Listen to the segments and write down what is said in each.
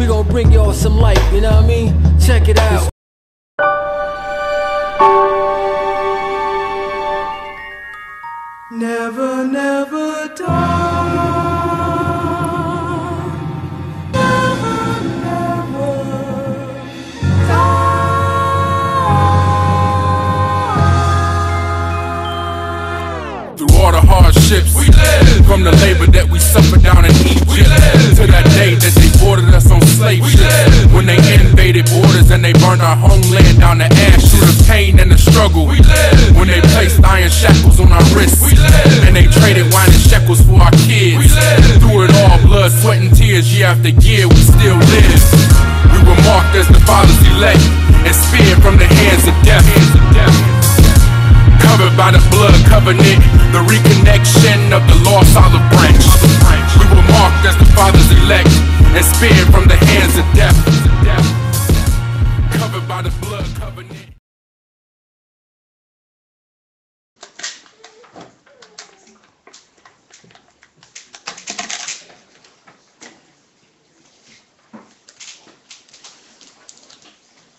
gonna bring y'all some light, you know what I mean? Check it out. Never, never die. All the hardships we live, from the labor that we suffered down in Egypt to that day that they boarded us on slave ships, when they invaded borders and they burned our homeland down to ashes. Through the pain and the struggle we live, when they placed iron shackles on our wrists and they traded wine and shekels for our kids. Through it all, blood, sweat and tears, year after year, we still live. We were marked as the Father's elect and speared from the hands of death. Covered by the blood covenant, the reconnection of the lost olive branch. We were marked as the Father's elect and spared from the hands of death. Covered by the blood covenant.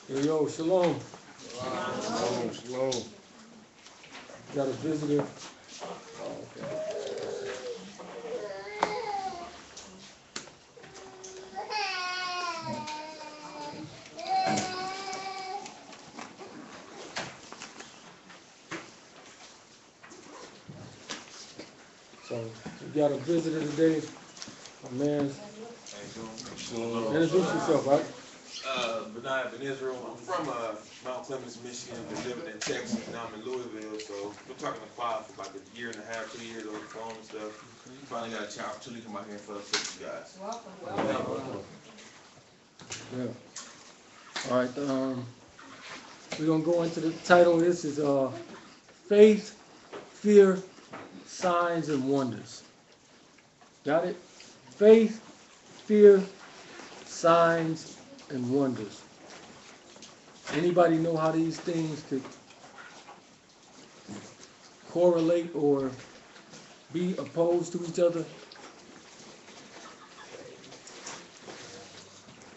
Yo, shalom. Shalom, shalom. Got a visitor. Oh, okay. So we got a visitor today. My man. Shalom. Introduce yourself, right? Benaiah Ben Israel. I'm from Mount Clemens, Michigan, been living in Texas, now I'm in Louisville, so been talking to Father for about a year and a half, 2 years over the phone and stuff. Finally got a opportunity to come out here and fellowship with you guys. Welcome. Yeah. All right. We're gonna go into the title. This is Faith, Fear, Signs and Wonders. Got it? Faith, fear, signs and wonders. Anybody know how these things could correlate or be opposed to each other?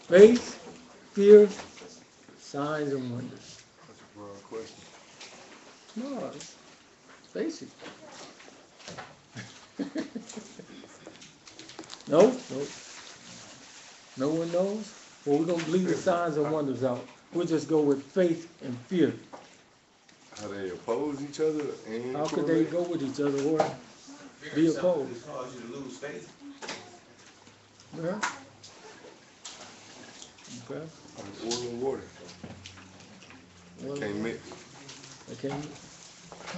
Faith, fear, signs and wonders. That's a broad question. No, it's basic. No? No one knows? Well, we're going to leave the signs and wonders out. We'll just go with faith and fear. How they oppose each other and How could they go with each other or be opposed? It causes you to lose faith. Yeah. Okay. Like oil and water. Well, Can't mix. they can't.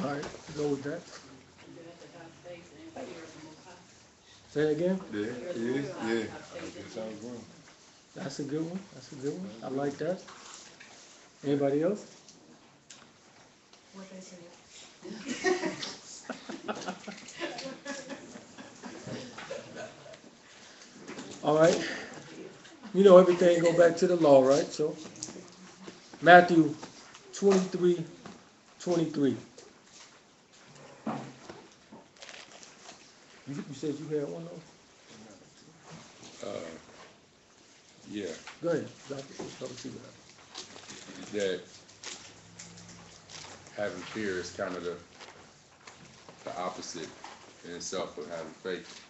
All right, go with that. Say it again. Yeah. That sounds wrong. That's a good one. That's a good one. I like that. Anybody else? What they say. All right. You know everything go back to the law, right? So Matthew 23:23. You said you had one though? Yeah, Go ahead. that having fear is kind of the opposite in itself of having faith.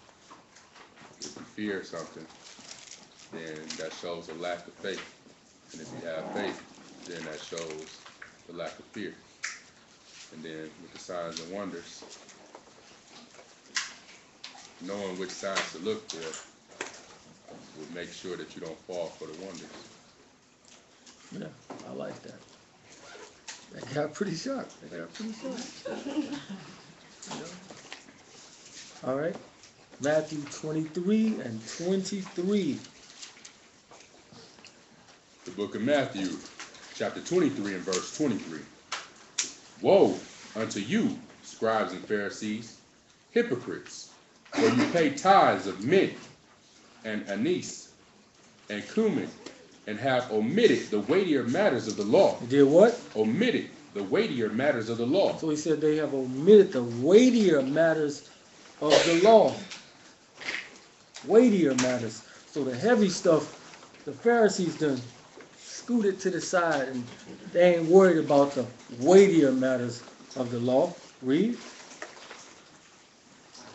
If you fear something, then that shows a lack of faith. And if you have faith, then that shows the lack of fear. And then with the signs and wonders, knowing which signs to look for will make sure that you don't fall for the wonders. Yeah, I like that. That got pretty sharp. All right. Matthew 23:23. The book of Matthew, chapter 23 and verse 23. Woe unto you, scribes and Pharisees, hypocrites, for you pay tithes of mint and anise and cumin, and have omitted the weightier matters of the law. You did what? Omitted the weightier matters of the law. So he said they have omitted the weightier matters of the law. Weightier matters. So the heavy stuff The Pharisees done scooted to the side and they ain't worried about the weightier matters of the law. Read.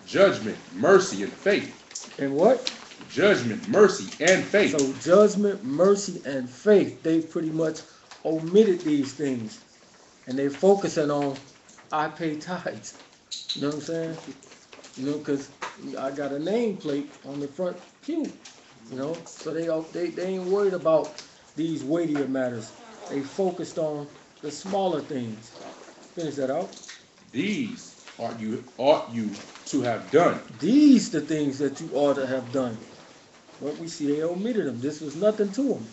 Judgment, mercy, and faith. And what? Judgment, mercy, and faith. So judgment, mercy, and faith, they pretty much omitted these things. And they focusing on, I pay tithes. You know what I'm saying? You know, because I got a nameplate on the front pew. You know, so they ain't worried about these weightier matters. They focused on the smaller things. Finish that out. These ought you to have done. These the things that you ought to have done. But we see they omitted them. This was nothing to them.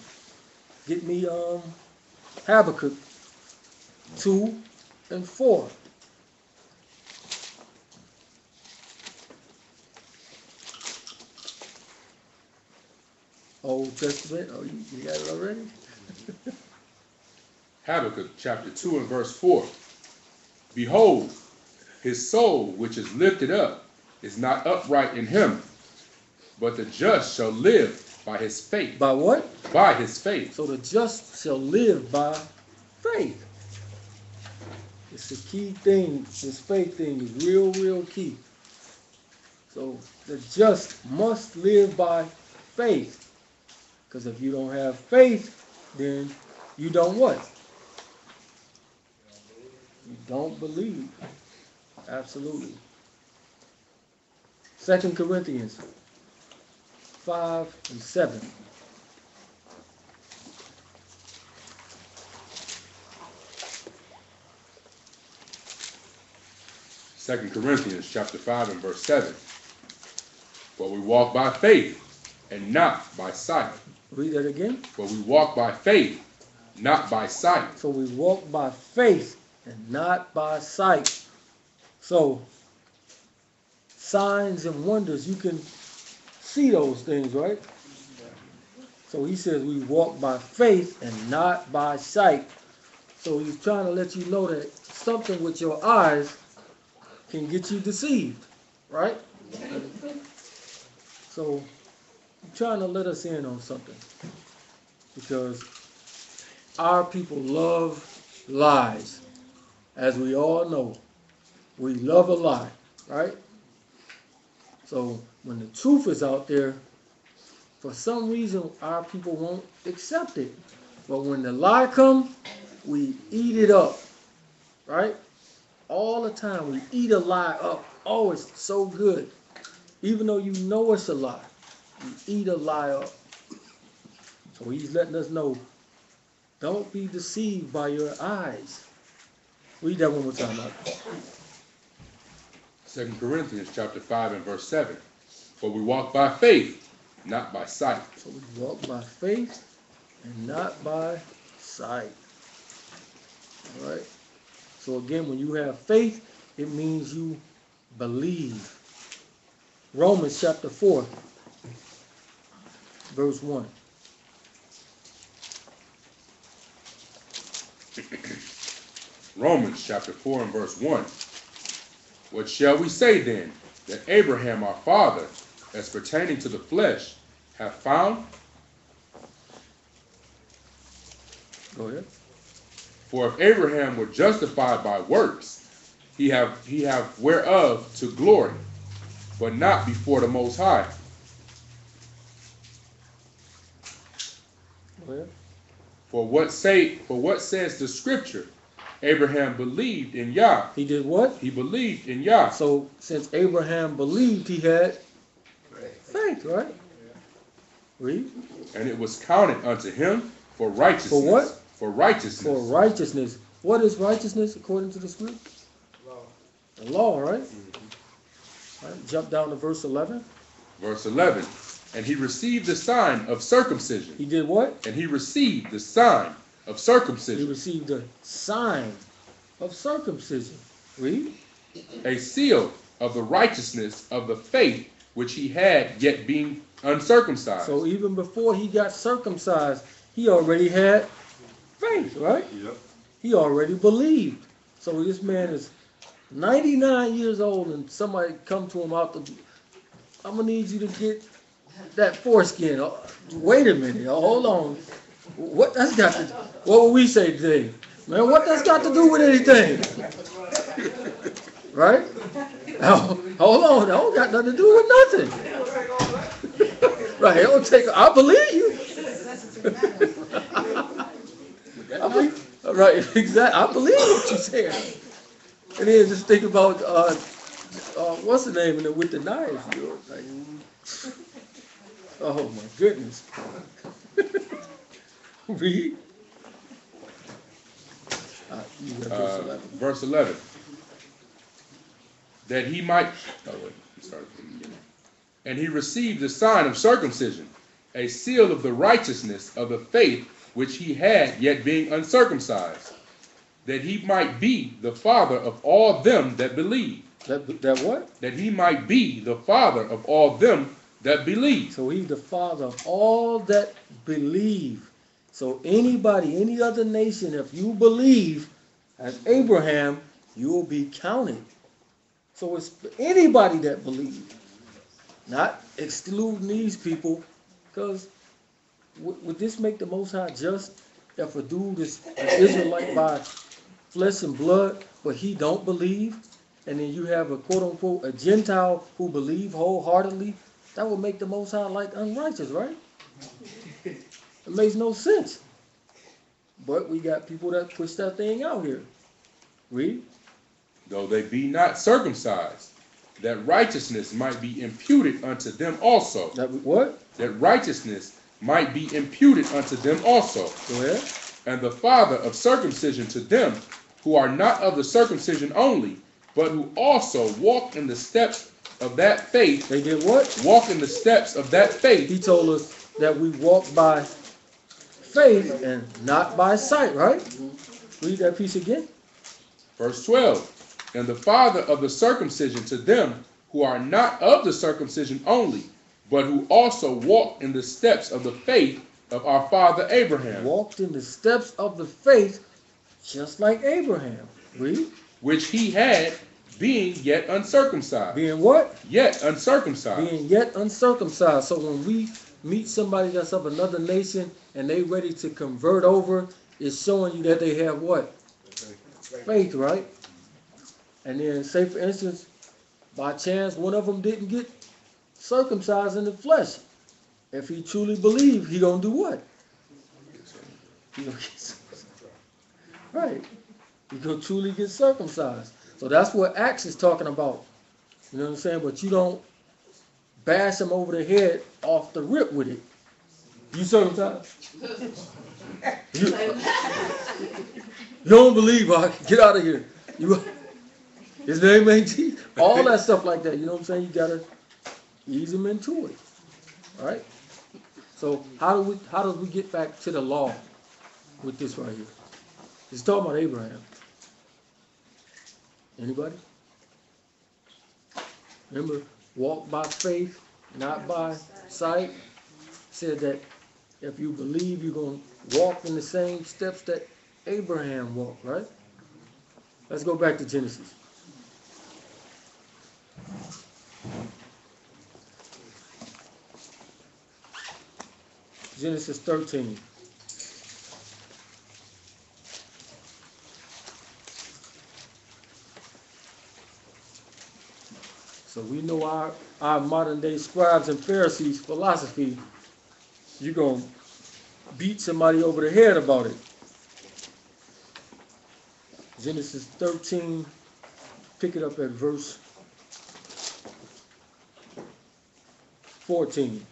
Get me Habakkuk 2 and 4. Old Testament. Oh, you got it already? Habakkuk chapter 2 and verse 4. Behold, his soul which is lifted up is not upright in him, but the just shall live by his faith. By what? By his faith. So the just shall live by faith. It's the key thing. This faith thing is real, real key. So the just must live by faith. Because if you don't have faith, then you don't what? You don't believe. Absolutely. 2 Corinthians 5 and 7. Second Corinthians chapter 5 and verse 7. For we walk by faith and not by sight. Read that again. For we walk by faith, not by sight. So we walk by faith and not by sight. So signs and wonders, you can see those things, right? So he says we walk by faith and not by sight. So he's trying to let you know that something with your eyes can get you deceived, right? So he's trying to let us in on something. Because our people love lies. As we all know, we love a lie, right? So when the truth is out there, for some reason our people won't accept it. But when the lie comes, we eat it up, right? All the time we eat a lie up. Oh, it's so good. Even though you know it's a lie, you eat a lie up. So he's letting us know, don't be deceived by your eyes. Read that one more time. 2 Corinthians chapter 5 and verse 7. For we walk by faith, not by sight. So we walk by faith and not by sight. All right. So again, when you have faith, it means you believe. Romans chapter 4, verse 1. Romans chapter 4 and verse 1. What shall we say then? That Abraham our father, as pertaining to the flesh, hath found? Go ahead. For if Abraham were justified by works, he have whereof to glory, but not before the Most High. Go ahead. For what says the Scripture? Abraham believed in Yah. He did what? He believed in Yah. So since Abraham believed, he had faith, right? Read. And it was counted unto him for righteousness. For what? For righteousness. For righteousness. What is righteousness according to the script? Law. The law, right? All right? Jump down to verse 11. Verse 11. And he received the sign of circumcision. He did what? And he received the sign of circumcision. He received a sign of circumcision. Read. A seal of the righteousness of the faith which he had yet being uncircumcised. So even before he got circumcised, he already had faith, right? Yep. He already believed. So this man is 99 years old and somebody come to him out the, I'm going to need you to get that foreskin. Wait a minute. Hold on. What that's got to? What would we say today, man? What that's got to do with anything? Right? Hold on. That don't got nothing to do with nothing. Right? It don't take. I believe you. Right? Exactly. I believe what you said. And then just think about what's the name with the knives? You know? Like, oh my goodness. Read. Verse 11. That he might. Oh wait. Started from the beginning. And he received the sign of circumcision, a seal of the righteousness of the faith which he had, yet being uncircumcised, that he might be the father of all them that believe. That what? That he might be the father of all them that believe. So he's the father of all that believe. So anybody, any other nation, if you believe as Abraham, you will be counted. So it's anybody that believes, not excluding these people, because would this make the Most High just if a dude is an Israelite by flesh and blood, but he don't believe, and then you have a quote-unquote a Gentile who believe wholeheartedly? That would make the Most High like unrighteous, right? It makes no sense. But we got people that push that thing out here. Read. Though they be not circumcised, that righteousness might be imputed unto them also. That what? That righteousness might be imputed unto them also. Go ahead. And the father of circumcision to them who are not of the circumcision only, but who also walk in the steps of that faith. They did what? Walk in the steps of that faith. He told us that we walk by faith and not by sight, right? Read that piece again. Verse 12. And the father of the circumcision to them who are not of the circumcision only, but who also walk in the steps of the faith of our father Abraham. Walked in the steps of the faith just like Abraham. Read. Which he had, being yet uncircumcised. Being what? Yet uncircumcised. Being yet uncircumcised. So when we meet somebody that's of another nation and they ready to convert over, it's showing you that they have what? Faith, right? And then say for instance, by chance one of them didn't get circumcised in the flesh. If he truly believed, he gonna do what? He gonna get circumcised. Right. He gonna truly get circumcised. So that's what Acts is talking about. You know what I'm saying? But you don't bash him over the head off the rip with it. You circumcised? You don't believe, get out of here. His name ain't Jesus. All that stuff like that. You know what I'm saying? You gotta ease him into it. All right? So how do we get back to the law with this right here? It's talking about Abraham. Anybody? Remember, walk by faith, not by sight. Said that if you believe, you're going to walk in the same steps that Abraham walked, right? Let's go back to Genesis. Genesis 13. So we know our modern day scribes and Pharisees philosophy. You're going to beat somebody over the head about it. Genesis 13, pick it up at verse 14.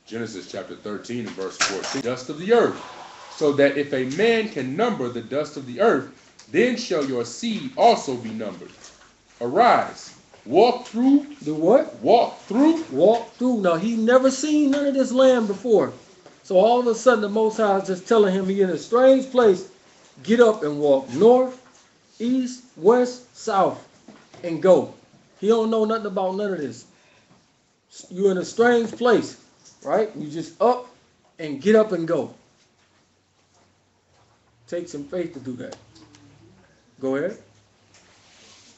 Genesis chapter 13 and verse 14. Dust of the earth, so that if a man can number the dust of the earth, then shall your seed also be numbered. Arise, walk through. Do what? Walk through. Walk through. Now, he never seen none of this land before. So all of a sudden, the Most High is just telling him he in a strange place. Get up and walk north, east, west, south, and go. He don't know nothing about none of this. You're in a strange place, right? You just up and get up and go. Take some faith to do that. Go ahead.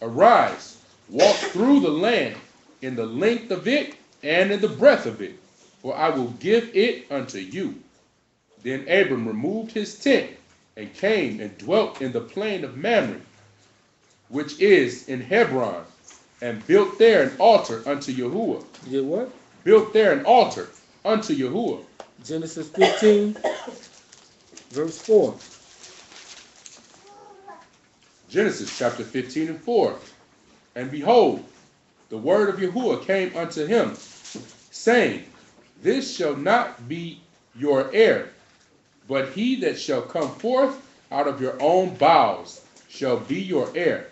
Arise, walk through the land in the length of it and in the breadth of it, for I will give it unto you. Then Abram removed his tent and came and dwelt in the plain of Mamre, which is in Hebron, and built there an altar unto Yahuwah. You did what? Built there an altar unto Yahuwah. Genesis 15, verse 4. Genesis chapter 15 and 4. And behold, the word of Yahuwah came unto him, saying, This shall not be your heir, but he that shall come forth out of your own bowels shall be your heir.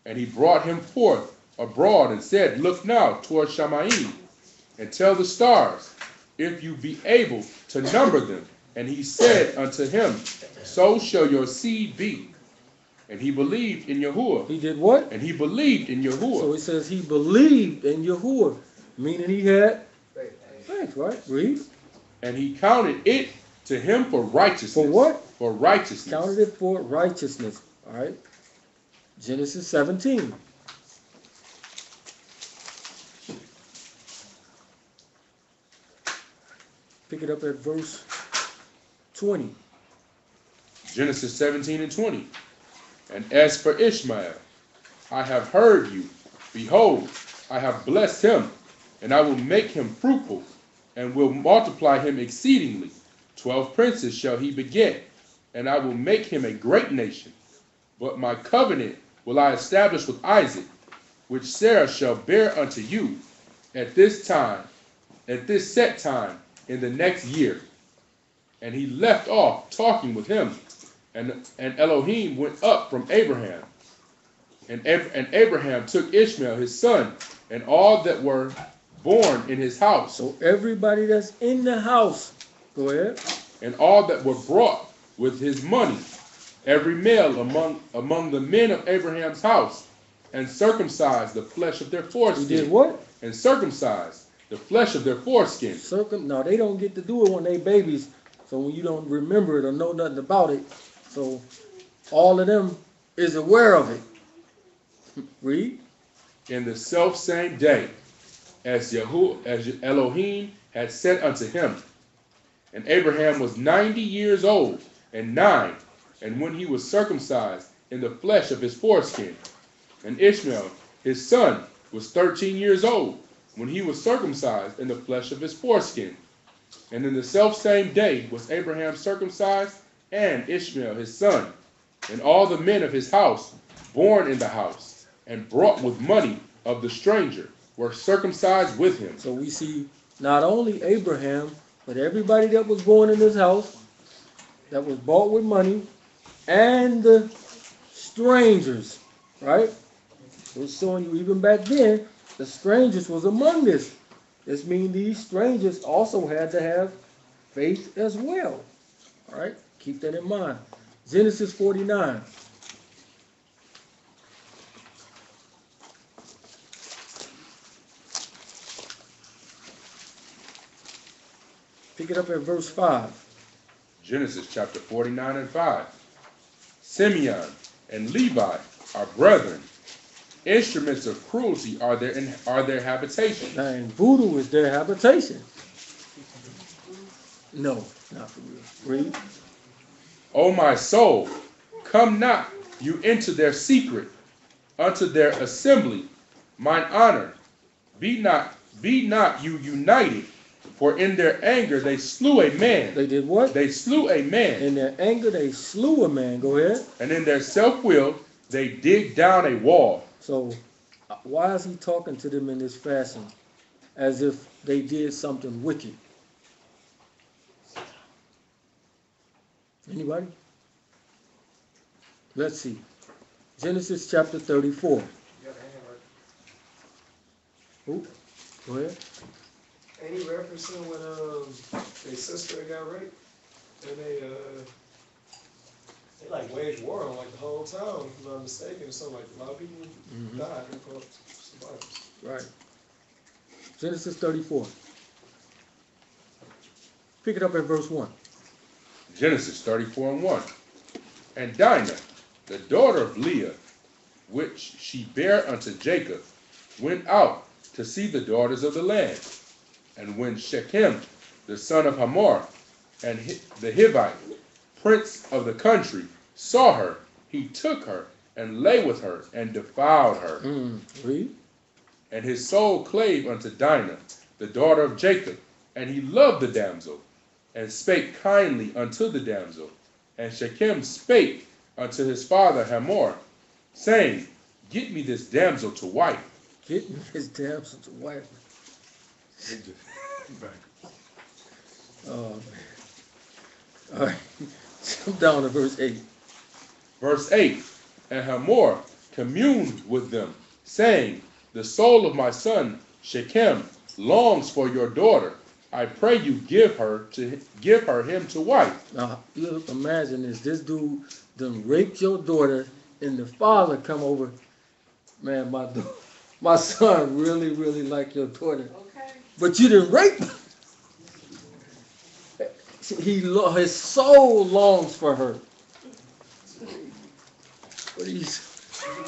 And he brought him forth abroad and said, Look now toward Shamayim, and tell the stars, if you be able to number them. And he said unto him, So shall your seed be. And he believed in Yahuwah. He did what? And he believed in Yahuwah. So it says he believed in Yahuwah, meaning he had faith, right? Read. And he counted it to him for righteousness. For what? For righteousness. Counted it for righteousness. All right. Genesis 17. Pick it up at verse 20. Genesis 17 and 20. And as for Ishmael, I have heard you. Behold, I have blessed him, and I will make him fruitful, and will multiply him exceedingly. 12 princes shall he beget, and I will make him a great nation. But my covenant will I establish with Isaac, which Sarah shall bear unto you at this time, at this set time, in the next year. And he left off talking with him, and Elohim went up from Abraham. And Abraham took Ishmael his son, and all that were born in his house. So everybody that's in the house, go ahead. And all that were brought with his money, every male among the men of Abraham's house, and circumcised the flesh of their foreskin. He did what? And circumcised the flesh of their foreskin. No, they don't get to do it when they babies. So when you don't remember it or know nothing about it, so all of them is aware of it. Read. In the selfsame day, as Elohim had said unto him. And Abraham was 90 years old and 9, and when he was circumcised in the flesh of his foreskin. And Ishmael, his son, was 13 years old when he was circumcised in the flesh of his foreskin. And in the selfsame day was Abraham circumcised, and Ishmael his son, and all the men of his house, born in the house, and brought with money of the stranger, were circumcised with him. So we see not only Abraham, but everybody that was born in his house, that was bought with money, and the strangers, right? It was showing you even back then, the strangers was among this. This means these strangers also had to have faith as well. All right, keep that in mind. Genesis 49. Pick it up at verse 5. Genesis chapter 49 and 5. Simeon and Levi are brethren. Instruments of cruelty are their habitation. And voodoo is their habitation. No, not for real. Read. O my soul, come not you into their secret, unto their assembly, mine honor. Be not you united, for in their anger they slew a man. They did what? They slew a man. In their anger they slew a man. Go ahead. And in their self-will they dig down a wall. So why is he talking to them in this fashion? As if they did something wicked. Anybody? Let's see. Genesis chapter 34. Ooh, go ahead. Ain't he referencing when their sister got raped? And they like waged war on like the whole town, if I'm not mistaken. So like a lot of people died and called survivors. Right. Genesis 34. Pick it up at verse 1. Genesis 34 and 1. And Dinah, the daughter of Leah, which she bare unto Jacob, went out to see the daughters of the land. And when Shechem, the son of Hamor, and the Hivite, prince of the country, saw her, he took her and lay with her and defiled her. Read. And his soul clave unto Dinah, the daughter of Jacob, and he loved the damsel, and spake kindly unto the damsel. And Shechem spake unto his father Hamor, saying, Get me this damsel to wife. Get me his damsel to wife. Oh, man. All right. Jump down to verse 8. Verse 8, and Hamor communed with them, saying, The soul of my son Shechem longs for your daughter. I pray you give her him to wife. Now, you imagine this dude done raped your daughter, and the father come over, man, my son really, really like your daughter. Okay. But you didn't rape her. His soul longs for her. What are you?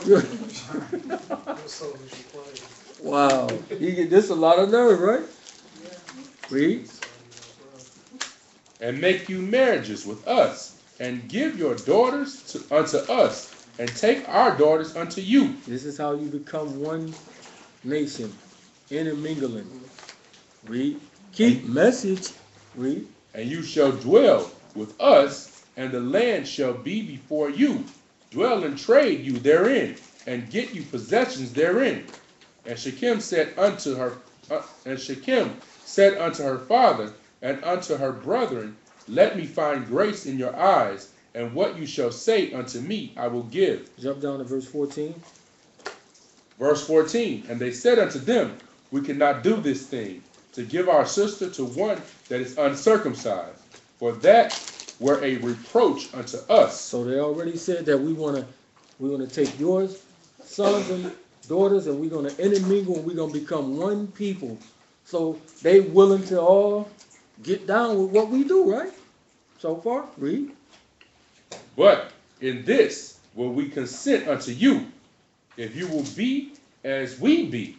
Your soul is your plane. Wow, he get this a lot of nerve, right? Read. And make you marriages with us, and give your daughters unto us, and take our daughters unto you. This is how you become one nation, intermingling. Read. Keep message. Read. And you shall dwell with us, and the land shall be before you. Dwell and trade you therein, and get you possessions therein. And Shechem said unto her father and unto her brethren, Let me find grace in your eyes, and what you shall say unto me I will give. Jump down to verse 14. Verse 14, and they said unto them, We cannot do this thing, to give our sister to one that is uncircumcised, for that were a reproach unto us. So they already said that we want to take your sons and daughters, and we're going to intermingle, and we're going to become one people. So they willing to all get down with what we do, right? So far, read. But in this will we consent unto you, if you will be as we be,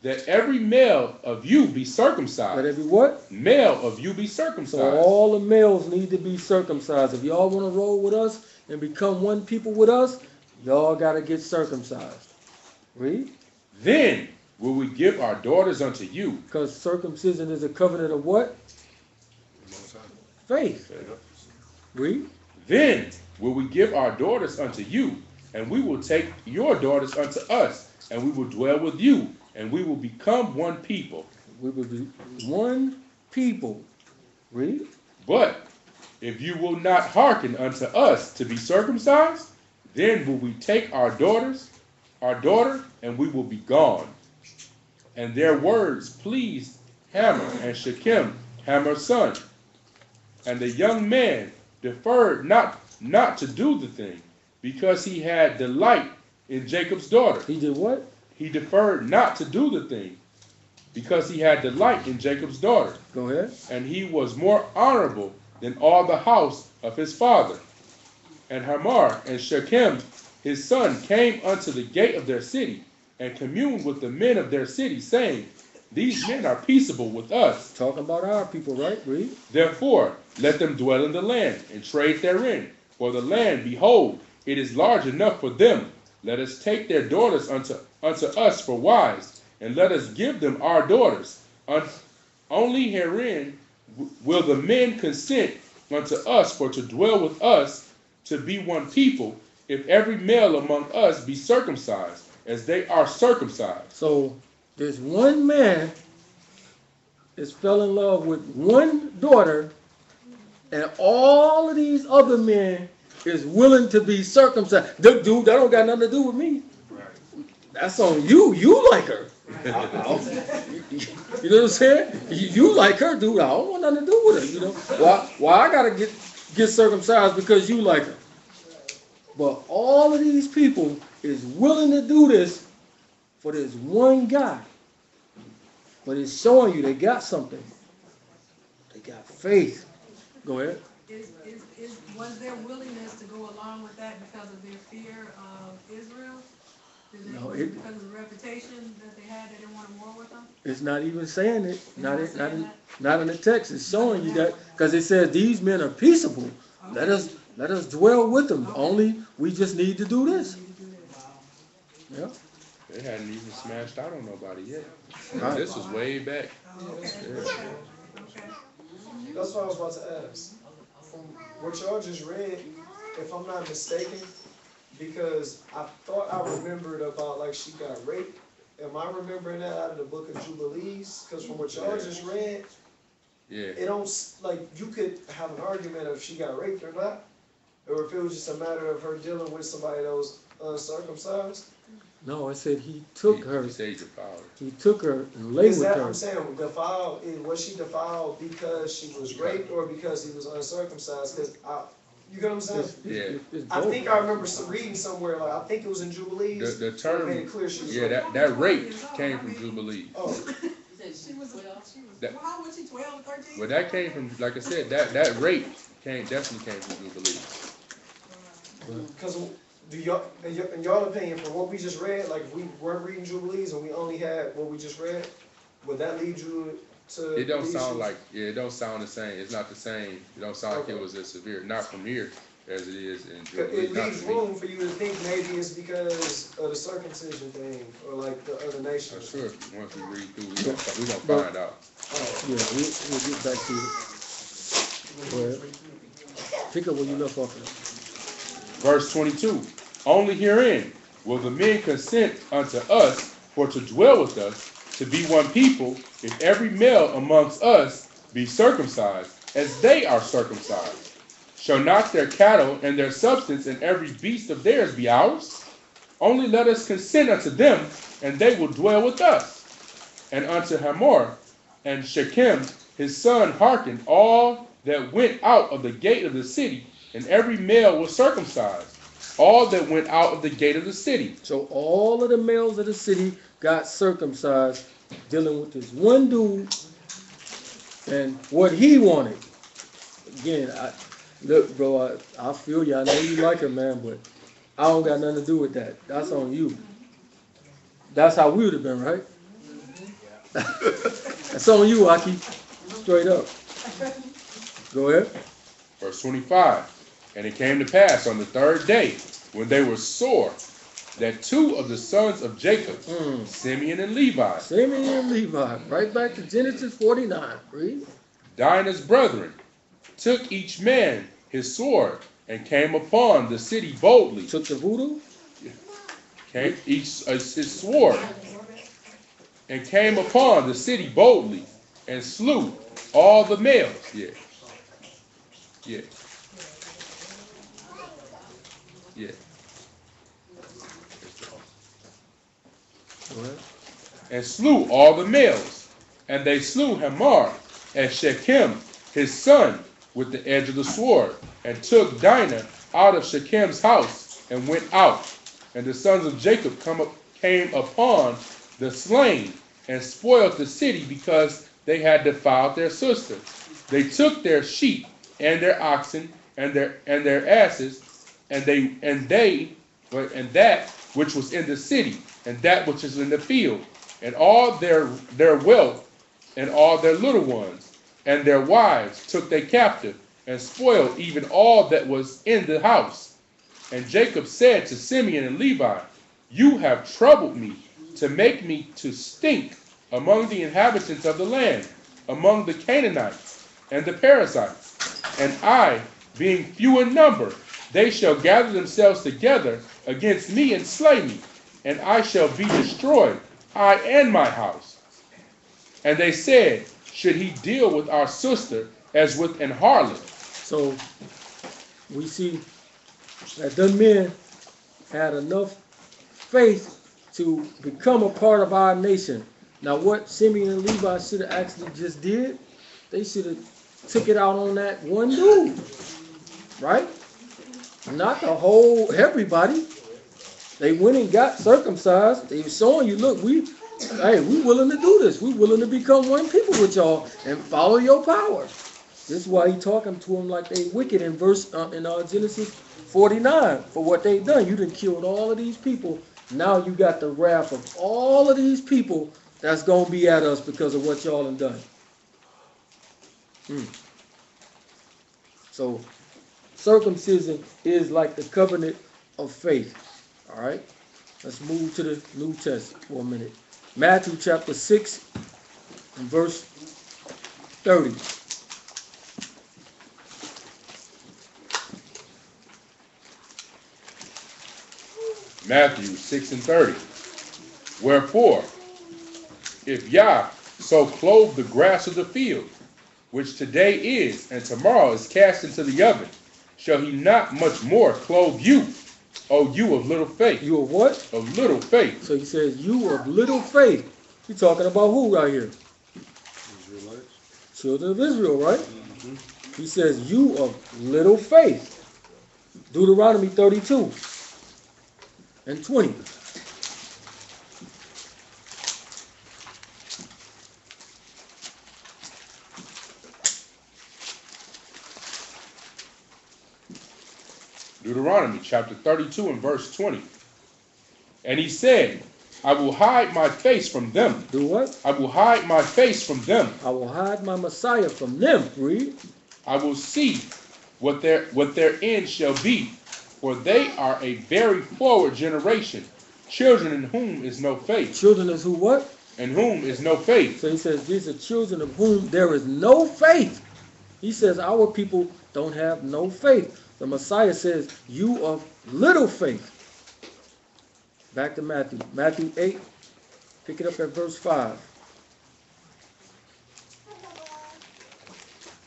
that every male of you be circumcised. That every what? Male of you be circumcised. So all the males need to be circumcised. If y'all want to roll with us and become one people with us, y'all got to get circumcised. Read. Then will we give our daughters unto you. Because circumcision is a covenant of what? Faith. Read. Then will we give our daughters unto you, and we will take your daughters unto us, and we will dwell with you, and we will become one people. We will be one people. Read. But if you will not hearken unto us to be circumcised, then will we take our daughter, and we will be gone. And their words pleased Hamor and Shechem, Hamor's son. And the young man deferred not to do the thing, because he had delight in Jacob's daughter. He did what? He deferred not to do the thing, because he had delight in Jacob's daughter. Go ahead. And he was more honorable than all the house of his father. And Hamor and Shechem his son came unto the gate of their city, and communed with the men of their city, saying, These men are peaceable with us. Talking about our people, right? Read. Therefore, let them dwell in the land, and trade therein. For the land, behold, it is large enough for them. Let us take their daughters unto us for wives, and let us give them our daughters. Only herein will the men consent unto us for to dwell with us, to be one people, if every male among us be circumcised, as they are circumcised. So this one man is fell in love with one daughter, and all of these other men is willing to be circumcised. Dude, that don't got nothing to do with me. That's on you. You like her. You know what I'm saying? You like her, dude. I don't want nothing to do with her. You know why I gotta get circumcised because you like her. But all of these people is willing to do this for this one guy. But it's showing you they got something. They got faith. Go ahead. Was their willingness to go along with that because of their fear of Israel? Because of the reputation that they had, they didn't want to war with It's not even saying it. Not in the text. It's showing you that because it says these men are peaceable. Let us dwell with them. Only we just need to do this. Yeah. They hadn't even smashed out on nobody yet. Right. This was way back. Yeah. That's what I was about to ask. From what y'all just read, if I'm not mistaken, because I thought I remembered about like she got raped. Am I remembering that out of the book of Jubilees? Because from what y'all just read, Yeah. it don't, like, you could have an argument of if she got raped or not, or if it was just a matter of her dealing with somebody that was uncircumcised. No, it said he took her. He said he defiled her. He took her and lay Is with that, her. I'm saying, defiled, was she defiled because she was raped or because he was uncircumcised? Because you get what I'm saying? Yeah. It's I both. think I remember reading somewhere, like, I think it was in Jubilees. The Made term, it clear she was yeah, raped. that rape came from Jubilee. Oh, She was, That- well, how was she, 12, 13? Well, that came from, like I said, that rape definitely came from Jubilee. because in y'all opinion, from what we just read, like if we weren't reading Jubilees and we only had what we just read, would that lead you to? It don't believe sound she- like, yeah, it don't sound the same. It's not the same. It don't sound like it was as severe, not from here as it is in Jubilee. It Not leaves to me. room for you to think maybe it's because of the circumcision thing, or like the other I'm nations. sure once we read through, we gonna find out. Oh, Yeah, we'll get back to it. Go ahead. Pick up where you left off at. Verse 22. Only herein will the men consent unto us for to dwell with us, to be one people, if every male amongst us be circumcised, as they are circumcised. Shall not their cattle and their substance and every beast of theirs be ours? Only let us consent unto them, and they will dwell with us. And unto Hamor and Shechem his son hearkened all that went out of the gate of the city, and every male was circumcised. All that went out of the gate of the city. So all of the males of the city got circumcised, dealing with this one dude and what he wanted. Again, look, bro, I feel you. I know you like her, man, but I don't got nothing to do with that. That's on you. That's how we would have been, right? That's on you, Aki. Straight up. Go ahead. Verse 25. And it came to pass on the third day, when they were sore, that two of the sons of Jacob, Simeon and Levi, Simeon and Levi. Right back to Genesis 49. Read. Dinah's brethren, took each man his sword, and came upon the city boldly. Took the voodoo. Came each his sword, and came upon the city boldly, and slew all the males. Yeah. Yeah. Yeah. Go ahead. And slew all the males. And they slew Hamor and Shechem, his son, with the edge of the sword, and took Dinah out of Shechem's house, and went out. And the sons of Jacob came upon the slain, and spoiled the city, because they had defiled their sister. They took their sheep and their oxen and their asses, and that which was in the city, and that which is in the field, and all their wealth, and all their little ones, and their wives took they captive, and spoiled even all that was in the house. And Jacob said to Simeon and Levi, You have troubled me, to make me to stink among the inhabitants of the land, among the Canaanites and the Perizzites. And I, being few in number, they shall gather themselves together against me and slay me, and I shall be destroyed, I and my house. And they said, Should he deal with our sister as with an harlot? So we see that them men had enough faith to become a part of our nation. Now what Simeon and Levi should have actually just did, they should have took it out on that one dude, right? Not the whole, everybody. They went and got circumcised. They were showing you, look, we willing to do this. We willing to become one people with y'all and follow your power. This is why he talking to them like they wicked in Genesis 49 for what they done. You done killed all of these people. Now you got the wrath of all of these people that's going to be at us because of what y'all have done. So circumcision is like the covenant of faith. All right? Let's move to the New Testament for a minute. Matthew chapter 6 and verse 30. Matthew 6 and 30. Wherefore, if Yah so clothe the grass of the field, which today is and tomorrow is cast into the oven, shall he not much more clothe you, O you of little faith? You of what? Of little faith. So he says, you of little faith. He's talking about who right here? Israelites. Children of Israel, right? He says, you of little faith. Deuteronomy 32 and 20. Deuteronomy chapter 32 and verse 20. And he said, I will hide my face from them. Do what? I will hide my face from them. I will hide my Messiah from them. Read. I will see what their end shall be, for they are a very forward generation, children in whom is no faith. Children is who what? In whom is no faith. So he says, these are children of whom there is no faith. He says, our people don't have no faith. The Messiah says, you of little faith. Back to Matthew. Matthew 8, pick it up at verse 5.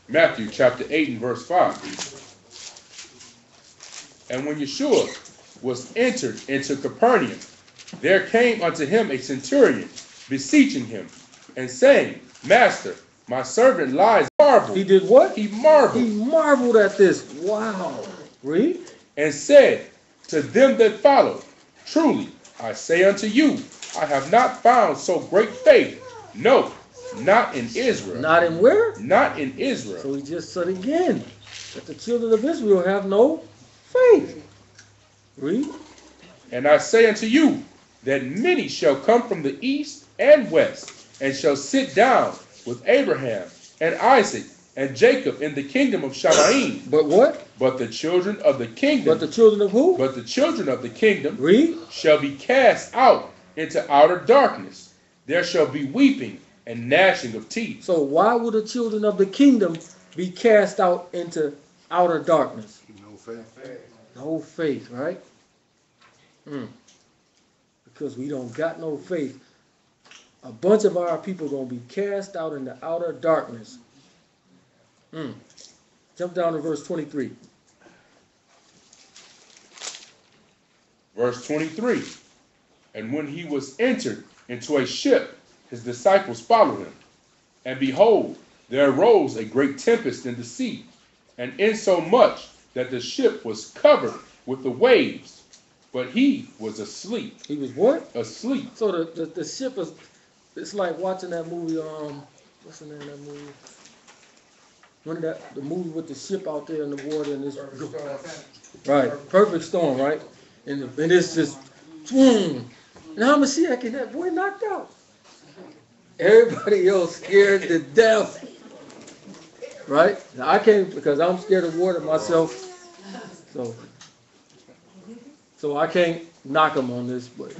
Matthew chapter 8 and verse 5. And when Yeshua was entered into Capernaum, there came unto him a centurion, beseeching him, and saying, Master, my servant lies marveled. He did what? He marveled. He marveled at this. Wow. Read. And said to them that followed, Truly, I say unto you, I have not found so great faith, no, not in Israel. Not in where? Not in Israel. So he just said again that the children of Israel have no faith. Read. And I say unto you, that many shall come from the east and west, and shall sit down with Abraham and Isaac and Jacob in the kingdom of Shamaim. But what? But the children of the kingdom. But the children of who? But the children of the kingdom. Read. Shall be cast out into outer darkness. There shall be weeping and gnashing of teeth. So why would the children of the kingdom be cast out into outer darkness? No faith. No faith, right? Because we don't got no faith. A bunch of our people going to be cast out into outer darkness. Jump down to verse 23. Verse 23. And when he was entered into a ship, his disciples followed him. And behold, there arose a great tempest in the sea, and insomuch that the ship was covered with the waves, but he was asleep. He was what? Asleep. So the ship is, it's like watching that movie, what's the name of that movie? The movie with the ship out there in the water and this. Right, Perfect Storm, right? And it's just, and how much see can that boy knocked out? Everybody else scared to death. Right? Now, I can't, because I'm scared of water myself. So I can't knock him on this, but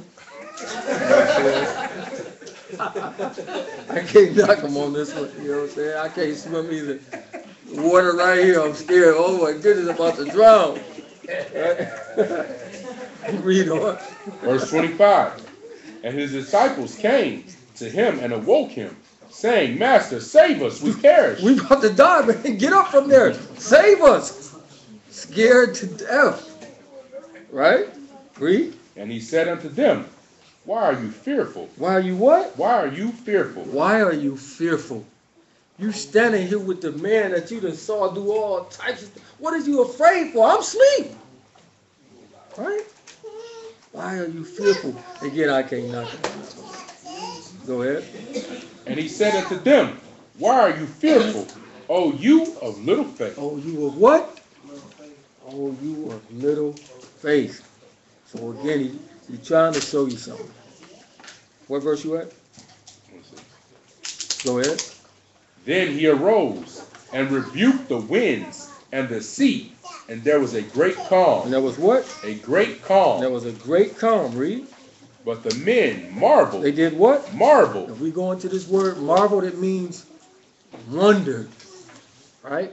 I can't knock him on this one, you know what I'm saying? I can't swim either. The water right here, I'm scared. Oh my goodness, I'm about to drown. Read on. Verse 25. And his disciples came to him and awoke him, saying, Master, save us, we perish. We about to die, man. Get up from there. Save us. Scared to death. Right? Read. And he said unto them, Why are you fearful? Why are you what? Why are you fearful? Why are you fearful? You standing here with the man that you done saw do all types of stuff. What are you afraid for? I'm asleep. Right? Why are you fearful? Again, I can't knock it. Go ahead. And he said unto them, Why are you fearful, O you of little faith? Oh, you of what? Oh, you of little faith. So again, he's trying to show you something. What verse you at? Go ahead. Then he arose and rebuked the winds and the sea, and there was a great And calm. there was what? A great calm. There was a great calm. Read. But the men marveled. They did what? Marveled. If we go into this word marveled, it means wondered. Right?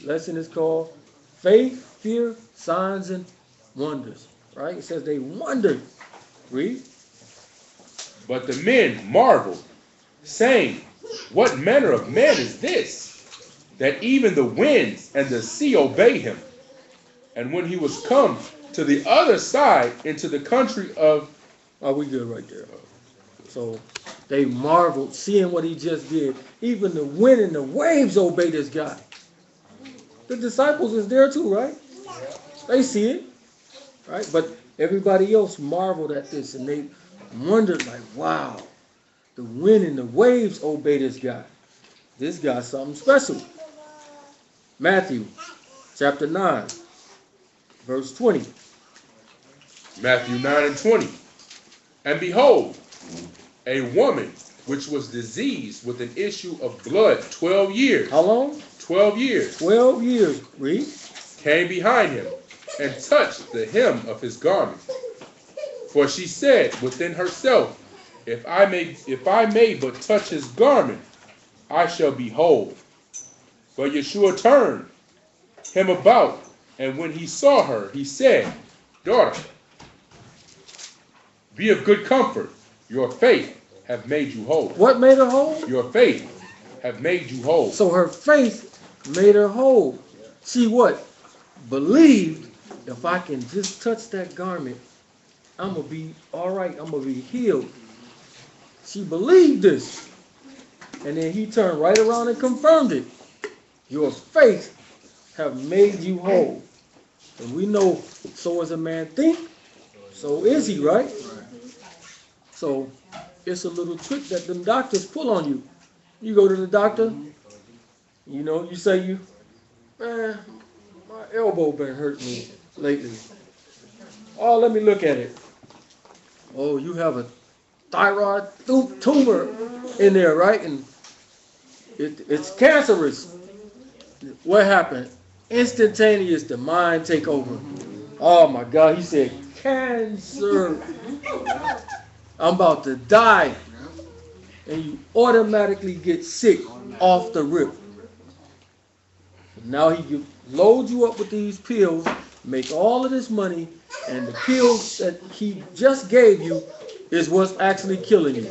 Lesson is called faith, fear, signs, and wonders. Right? It says they wondered. Read. But the men marveled, saying, What manner of man is this, that even the winds and the sea obey him? And when he was come to the other side into the country of... Are we good right there? So they marveled, seeing what he just did. Even the wind and the waves obey this guy. The disciples is there too, right? They see it, right? But everybody else marveled at this, and they wondered like, wow, the wind and the waves obey this guy. This guy's something special. Matthew chapter 9, verse 20. Matthew 9 and 20. And behold, a woman which was diseased with an issue of blood 12 years. How long? 12 years. 12 years. Read. Came behind him and touched the hem of his garment. For she said within herself, if I may but touch his garment, I shall be whole. But Yeshua turned him about, and when he saw her, he said, Daughter, be of good comfort. Your faith have made you whole. What made her whole? Your faith have made you whole. So her faith made her whole. She what? Believed, if I can just touch that garment, I'm going to be all right. I'm going to be healed. She believed this. And then he turned right around and confirmed it. Your faith have made you whole. And we know, so as a man think, so is he, right? So it's a little trick that them doctors pull on you. You go to the doctor, you know, you say man, my elbow been hurting me lately. Oh, let me look at it. Oh, you have a thyroid tumor in there, right? And it's cancerous. What happened? Instantaneous, the mind take over. Oh my God, he said, cancer. I'm about to die. And you automatically get sick off the rip. Now he can load you up with these pills, make all of this money, and the pills that he just gave you is what's actually killing you.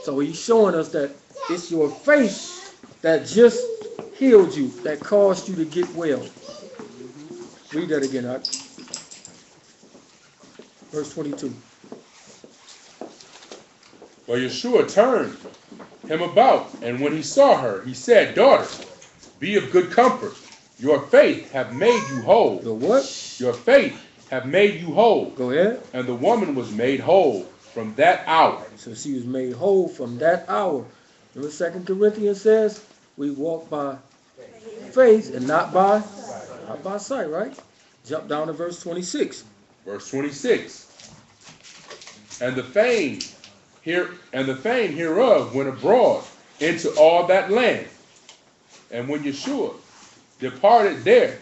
So he's showing us that it's your faith that just healed you, that caused you to get well. Read that again, verse 22. Well, Yeshua turned him about, and when he saw her, he said, Daughter, be of good comfort. Your faith have made you whole. The what? Your faith have made you whole. Go ahead. And the woman was made whole from that hour. So she was made whole from that hour. Remember 2 Corinthians says, we walk by faith and not by sight, right? Jump down to verse 26. Verse 26. And the fame hereof went abroad into all that land. And when Yeshua departed there,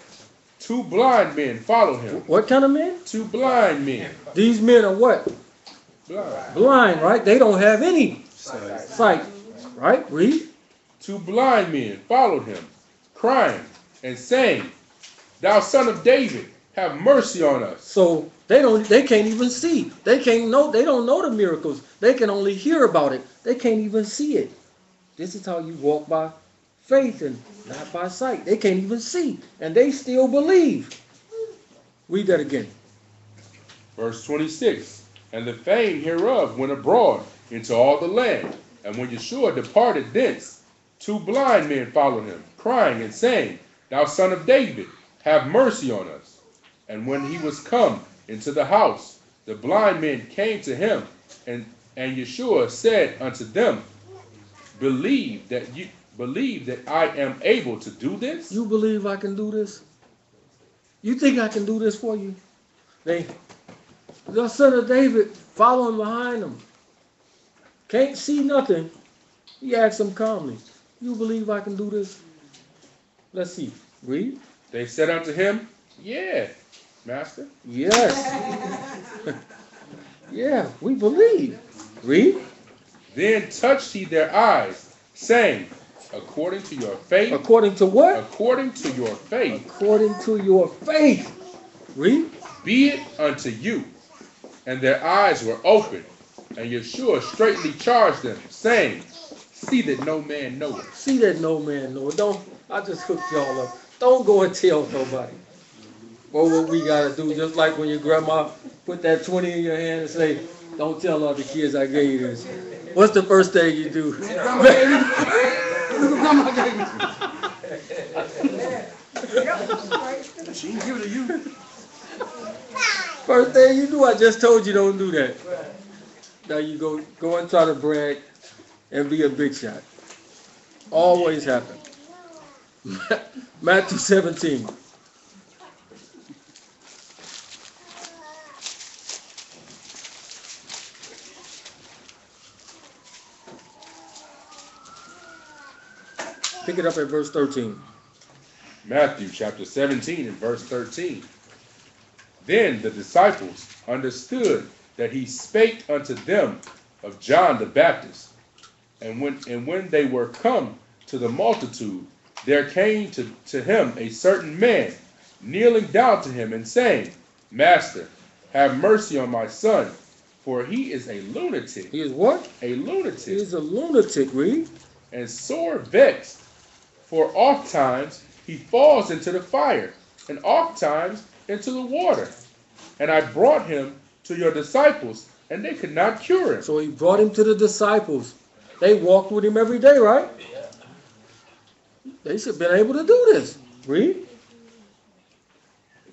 2 blind men followed him. What kind of men? 2 blind men. These men are what? Blind. Blind, right? They don't have any sight, right? Read. 2 blind men followed him, crying and saying, Thou son of David, have mercy on us. So they can't even see. They don't know the miracles. They can only hear about it. They can't even see it. This is how you walk by faith and not by sight. They can't even see, and they still believe. Read that again. Verse 26. And the fame hereof went abroad into all the land. And when Yeshua departed thence, 2 blind men followed him, crying and saying, Thou son of David, have mercy on us. And when he was come into the house, the blind men came to him, and Yeshua said unto them, Believe that I am able to do this? You believe I can do this? You think I can do this for you? The son of David following behind him. can't see nothing, he asked him calmly, you believe I can do this? Let's see. Read. They said unto him, yeah, master. Yes. Yeah, we believe. Read. Then touched he their eyes, saying, according to your faith. According to what? According to your faith. According to your faith. Read. Be it unto you. And their eyes were opened. And Yeshua straightly charged them, saying, see that no man know it. See that no man know it. Don't, I just hooked y'all up. Don't go and tell nobody. Well, what we gotta do, just like when your grandma put that 20 in your hand and say, don't tell other kids I gave you this. What's the first thing you do? She didn't give it to you. First thing you do, I just told you don't do that. Now you go and try to brag and be a big shot. Always happen. Matthew 17. Pick it up at verse 13. Matthew chapter 17 and verse 13. Then the disciples understood that he spake unto them of John the Baptist. And when they were come to the multitude, there came to him a certain man, kneeling down to him and saying, Master, have mercy on my son, for he is a lunatic. He is what? A lunatic. He is a lunatic, read. And sore vexed, for oft times he falls into the fire, and oft times into the water. And I brought him to your disciples, and they could not cure him. So he brought him to the disciples. They walked with him every day, right? They should have been able to do this. Read.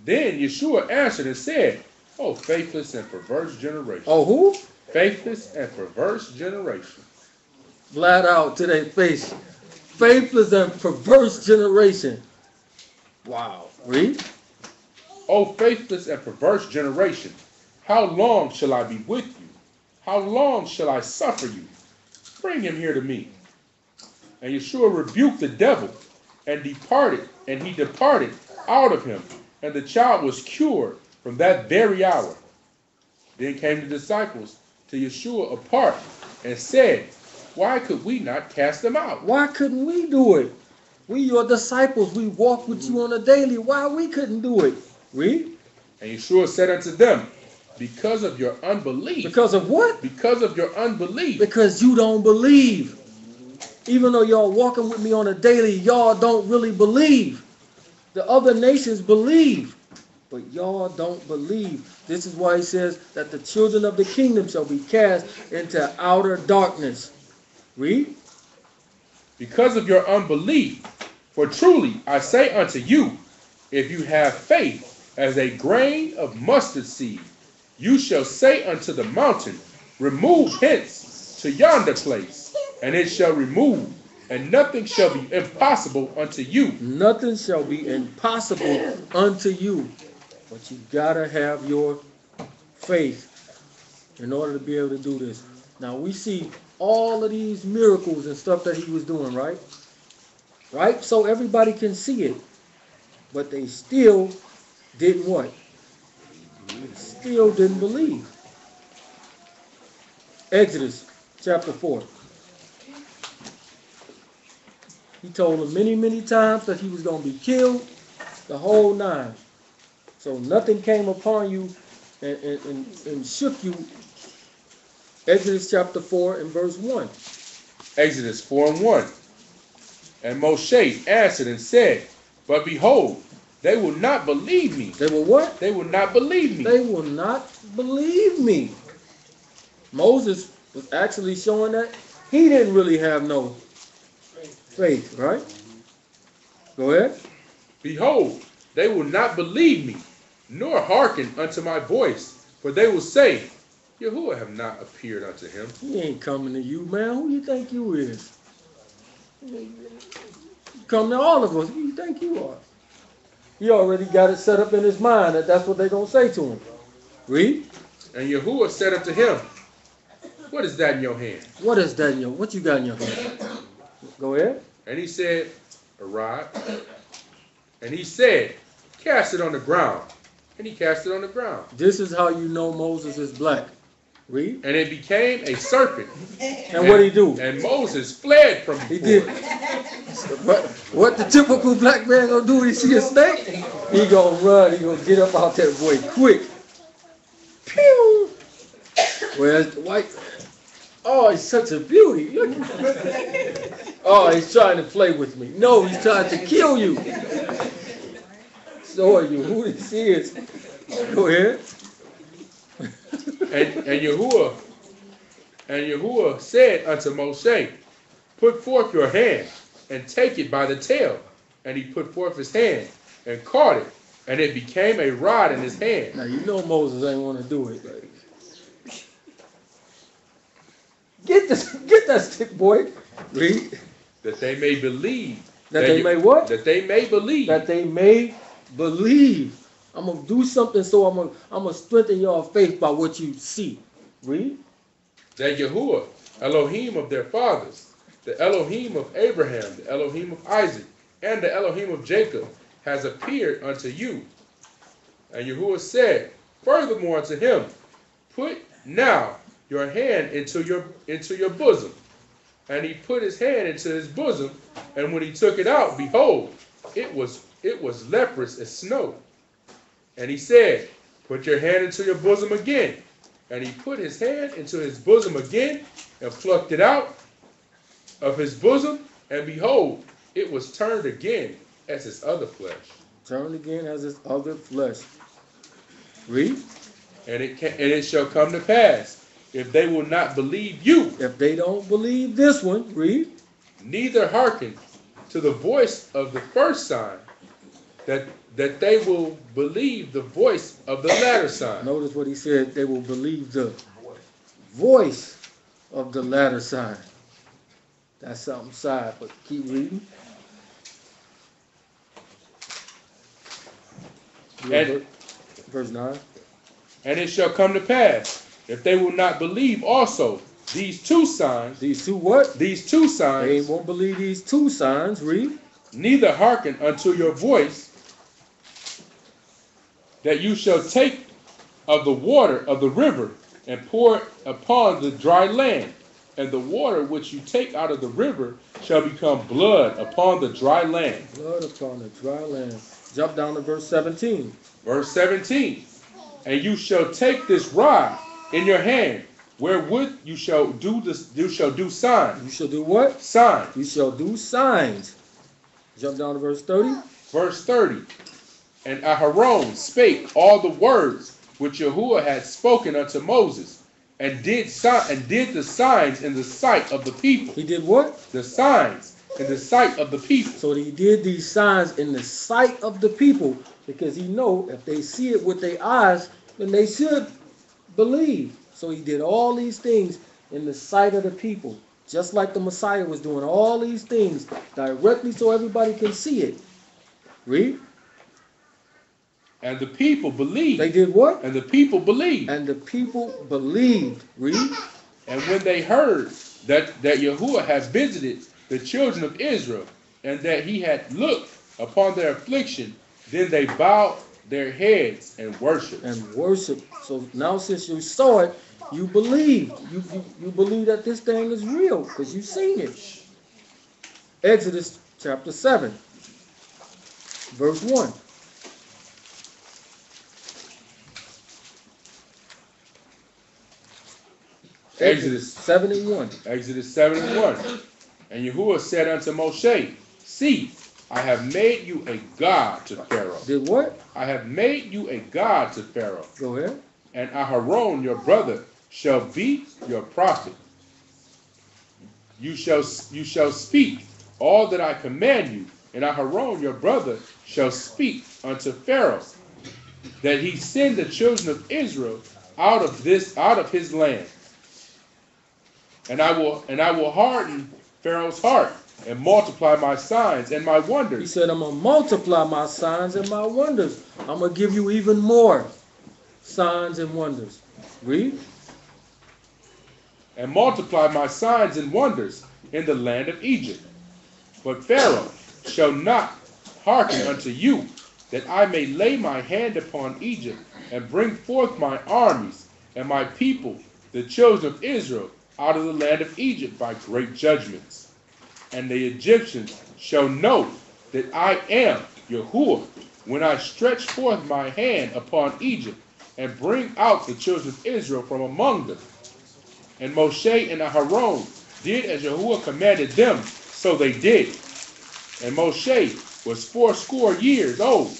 Then Yeshua answered and said, oh, faithless and perverse generation. Oh, who? Faithless and perverse generation. Flat out to their face. Faithless and perverse generation. Wow. Read. O faithless and perverse generation, how long shall I be with you? How long shall I suffer you? Bring him here to me. And Yeshua rebuked the devil, and he departed out of him, and the child was cured from that very hour. Then came the disciples to Yeshua apart, and said, why could we not cast them out? Why couldn't we do it? We your disciples, we walk with you on a daily. Why we couldn't do it? Read. And Yeshua said unto them, because of your unbelief. Because of what? Because of your unbelief. Because you don't believe. Even though y'all walking with me on a daily, y'all don't really believe. The other nations believe, but y'all don't believe. This is why he says that the children of the kingdom shall be cast into outer darkness. Read. Because of your unbelief. For truly I say unto you, if you have faith as a grain of mustard seed, you shall say unto the mountain, remove hence to yonder place, and it shall remove, and nothing shall be impossible unto you. Nothing shall be impossible unto you. But you gotta have your faith in order to be able to do this. Now we see all of these miracles and stuff that he was doing, right? Right? So everybody can see it. But they still didn't what? Still didn't believe. Exodus chapter 4. He told them many, many times that he was going to be killed, the whole nine. So nothing came upon you and shook you. Exodus chapter 4 and verse 1. Exodus 4 and 1. And Moshe answered and said, but behold, they will not believe me. They will what? They will not believe me. They will not believe me. Moses was actually showing that he didn't really have no faith, right? Go ahead. Behold, they will not believe me, nor hearken unto my voice, for they will say, Yahuwah have not appeared unto him. He ain't coming to you, man. Who you think you is? Come to all of us. Who you think you are? He already got it set up in his mind that that's what they're going to say to him. Read. And Yahuwah said unto him, what is that in your hand? What is that in your, what you got in your hand? Go ahead. And he said, a rod. And he said, cast it on the ground. And he cast it on the ground. This is how you know Moses is black. Read. And it became a serpent. And what did he do? And Moses fled from before He did. What the typical black man gonna do when he see a snake? He gonna run. He gonna get up out that boy quick. Pew! Whereas the white, oh, he's such a beauty. Look. Oh, he's trying to play with me. No, he's trying to kill you. Showing you who this is. Go ahead. And Yahuwah said unto Moshe, put forth your hand and take it by the tail. And he put forth his hand and caught it, and it became a rod in his hand. Now you know Moses ain't want to do it. Like, get that stick, boy. Read. That they may believe. That they may what? That they may believe. That they may believe. I'm gonna do something, so I'm gonna strengthen your faith by what you see. Read. That Yahuwah, Elohim of their fathers, the Elohim of Abraham, the Elohim of Isaac, and the Elohim of Jacob, has appeared unto you. And Yahuwah said furthermore unto him, put now your hand into your bosom. And he put his hand into his bosom, and when he took it out, behold, it was leprous as snow. And he said, put your hand into your bosom again. And he put his hand into his bosom again, and plucked it out of his bosom, and behold, it was turned again as his other flesh. Turned again as his other flesh. Read. And it shall come to pass, if they will not believe you. If they don't believe this one, read. Neither hearken to the voice of the first sign, that they will believe the voice of the latter sign. Notice what he said. They will believe the voice of the latter sign. That's something side, but keep reading. And, verse 9. And it shall come to pass, if they will not believe also these two signs. These two what? These two signs. They won't believe these two signs. Read. Neither hearken unto your voice, that you shall take of the water of the river and pour it upon the dry land. And the water which you take out of the river shall become blood upon the dry land. Blood upon the dry land. Jump down to verse 17. Verse 17. And you shall take this rod in your hand, wherewith you shall do this. You shall do signs. You shall do what? Signs. You shall do signs. Jump down to verse 30. Verse 30. And Aharon spake all the words which Yahuwah had spoken unto Moses, and did the signs in the sight of the people. He did what? The signs in the sight of the people. So he did these signs in the sight of the people, because he know if they see it with their eyes, then they should believe. So he did all these things in the sight of the people, just like the Messiah was doing all these things directly so everybody can see it. Read. And the people believed. They did what? And the people believed. And the people believed. Read. And when they heard that Yahuwah had visited the children of Israel, and that he had looked upon their affliction, then they bowed their heads and worshiped. And worship. So now since you saw it, you believe. You believe that this thing is real, because you've seen it. Exodus chapter 7, verse 1. Exodus 7 and 1. Exodus 7 and 1. And Yahuwah said unto Moshe, see, I have made you a god to Pharaoh. Did what? I have made you a god to Pharaoh. Go ahead. And Aharon your brother shall be your prophet. You shall speak all that I command you, and Aharon your brother shall speak unto Pharaoh, that he send the children of Israel out of his land. And I will harden Pharaoh's heart and multiply my signs and my wonders. He said, I'm going to multiply my signs and my wonders. I'm going to give you even more signs and wonders. Read. and multiply my signs and wonders in the land of Egypt. But Pharaoh shall not hearken unto you, that I may lay my hand upon Egypt, and bring forth my armies and my people, the children of Israel, out of the land of Egypt by great judgments. And the Egyptians shall know that I am Yahuwah, when I stretch forth my hand upon Egypt, and bring out the children of Israel from among them. And Moshe and Aharon did as Yahuwah commanded them, so they did. And Moshe was 80 years old,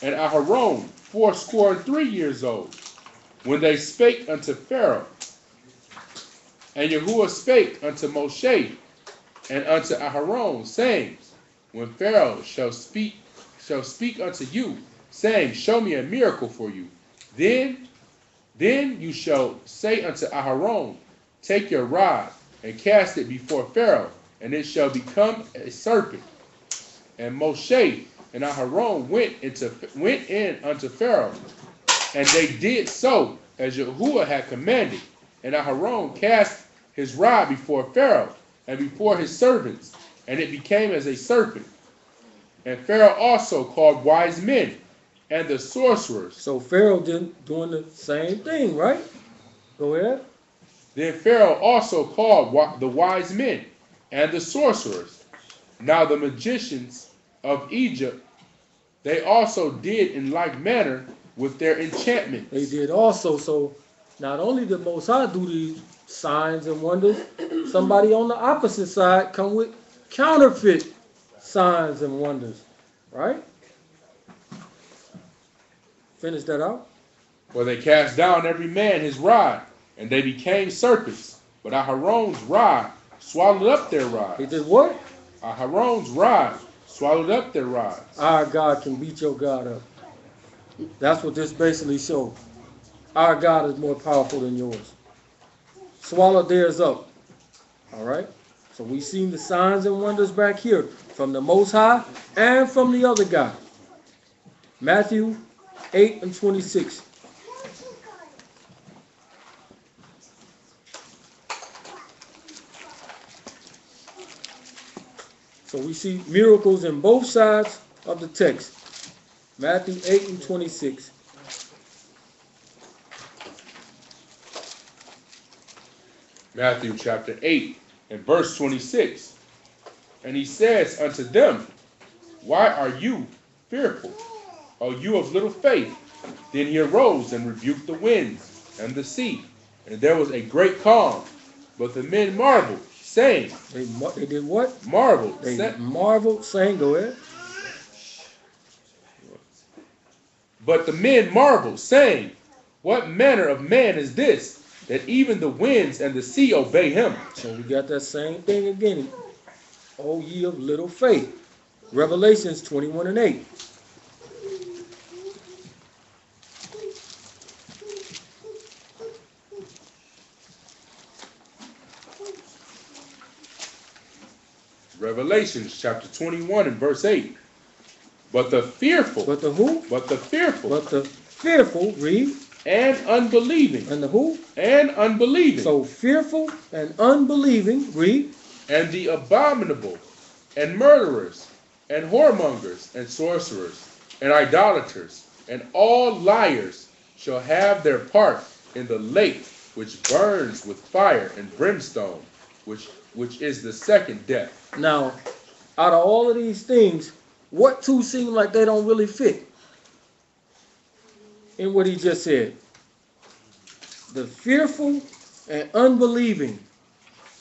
and Aharon 83 years old, when they spake unto Pharaoh. And Yahuwah spake unto Moshe and unto Aharon, saying, when Pharaoh shall speak unto you, saying, show me a miracle for you, then you shall say unto Aharon, take your rod and cast it before Pharaoh, and it shall become a serpent. And Moshe and Aharon went in unto Pharaoh, and they did so as Yahuwah had commanded. And Aharon cast his rod before Pharaoh and before his servants, and it became as a serpent. And Pharaoh also called wise men and the sorcerers. So Pharaoh doing the same thing, right? Go ahead. Then Pharaoh also called the wise men and the sorcerers. Now the magicians of Egypt, they also did in like manner with their enchantments. They did also. So not only did Most High do these signs and wonders, somebody on the opposite side come with counterfeit signs and wonders, right? Finish that out. For they cast down every man his rod, and they became serpents. But Aharon's rod swallowed up their rods. He did what? Aharon's rod swallowed up their rods. Our God can beat your God up. That's what this basically shows. Our God is more powerful than yours. Swallow theirs up. All right? So we seen the signs and wonders back here from the Most High and from the other guy. Matthew 8:26. So we see miracles in both sides of the text. Matthew 8:26. Matthew chapter 8 and verse 26. And he says unto them, why are you fearful, O you of little faith? Then he arose and rebuked the winds and the sea, and there was a great calm. But the men marveled, saying, They did what? Marveled. They marveled, saying, go ahead. But the men marveled, saying, what manner of man is this, that even the winds and the sea obey him? So we got that same thing again. O ye of little faith. Revelations 21:8. Revelations chapter 21 and verse 8. But the fearful. But the who? But the fearful. But the fearful, read. And unbelieving. And the who? And unbelieving. So fearful and unbelieving, read. And the abominable, and murderers, and whoremongers, and sorcerers, and idolaters, and all liars shall have their part in the lake which burns with fire and brimstone, which is the second death. Now, out of all of these things, what two seem like they don't really fit in what he just said? The fearful and unbelieving,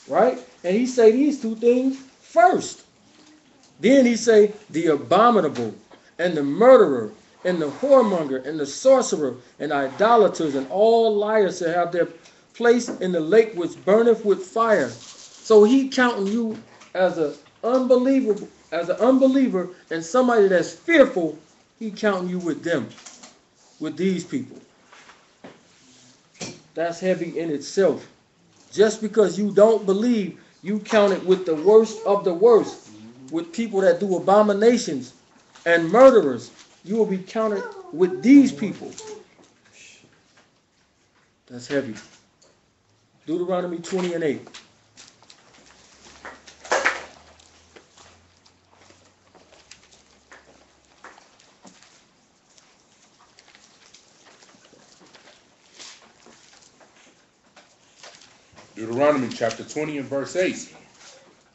right? And he say these two things first. Then he say the abominable and the murderer and the whoremonger and the sorcerer and idolaters and all liars shall have their place in the lake which burneth with fire. So he counting you as an unbeliever, and somebody that's fearful. He counting you with them, with these people. That's heavy in itself. Just because you don't believe, you count it with the worst of the worst, with people that do abominations and murderers. You will be counted with these people. That's heavy. Deuteronomy 20 and 8. Deuteronomy chapter 20 and verse 8.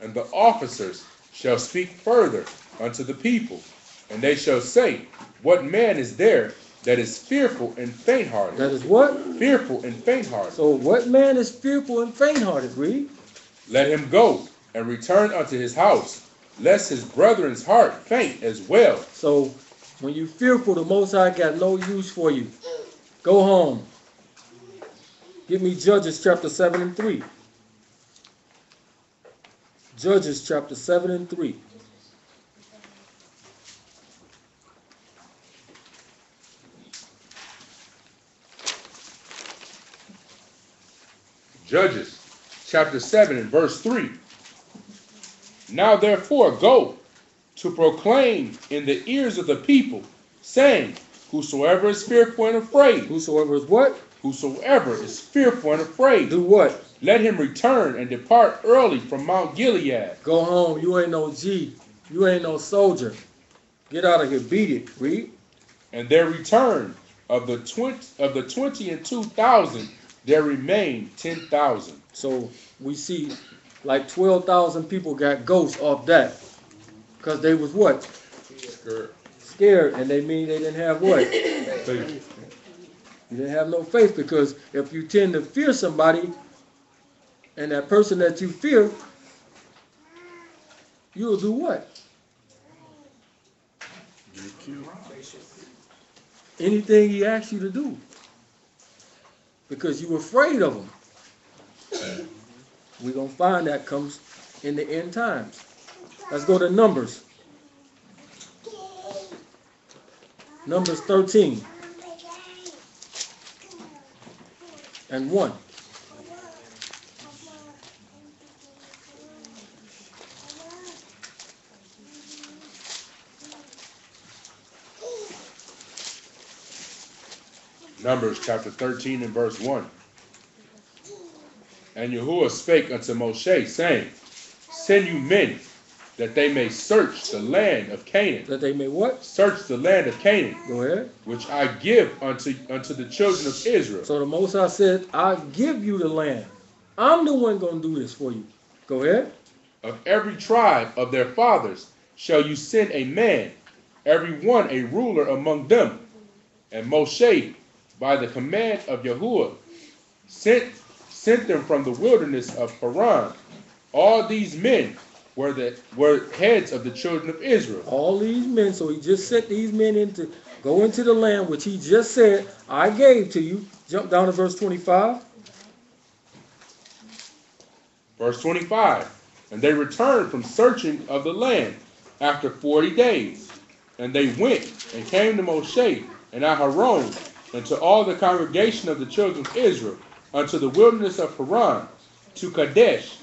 And the officers shall speak further unto the people, and they shall say, what man is there that is fearful and faint-hearted? That is what? Fearful and faint-hearted. So what man is fearful and faint-hearted? Read. Let him go and return unto his house, lest his brethren's heart faint as well. So when you fearful, the Most High got no use for you. Go home. Give me Judges chapter 7 and 3. Judges chapter 7 and 3. Judges chapter 7 and verse 3. Now therefore go to proclaim in the ears of the people, saying, whosoever is fearful and afraid. Whosoever is what? Whosoever is fearful and afraid. Do what? Let him return and depart early from Mount Gilead. Go home. You ain't no G. You ain't no soldier. Get out of here. Beat it. Read. And there returned of the 22,000, there remained 10,000. So we see like 12,000 people got ghosts off that. Because they was what? Scared. And they mean they didn't have what? Faith. You didn't have no faith, because if you tend to fear somebody, and that person that you fear, you'll do what? Anything he asks you to do. Because you're afraid of him. We're going to find that comes in the end times. Let's go to Numbers. Numbers 13 and 1. Numbers chapter 13 and verse 1. And Yahuwah spake unto Moshe, saying, send you men, that they may search the land of Canaan. That they may what? Search the land of Canaan. Go ahead. Which I give unto the children of Israel. So the Most High said, I give you the land. I'm the one going to do this for you. Go ahead. Of every tribe of their fathers shall you send a man, every one a ruler among them. And Moshe, by the command of Yahuwah, sent them from the wilderness of Paran. All these men were heads of the children of Israel. All these men, so he just sent these men go into the land which he just said, I gave to you. Jump down to verse 25. Verse 25. And they returned from searching of the land after 40 days. And they went and came to Moshe and Aharon and to all the congregation of the children of Israel unto the wilderness of Paran, to Kadesh,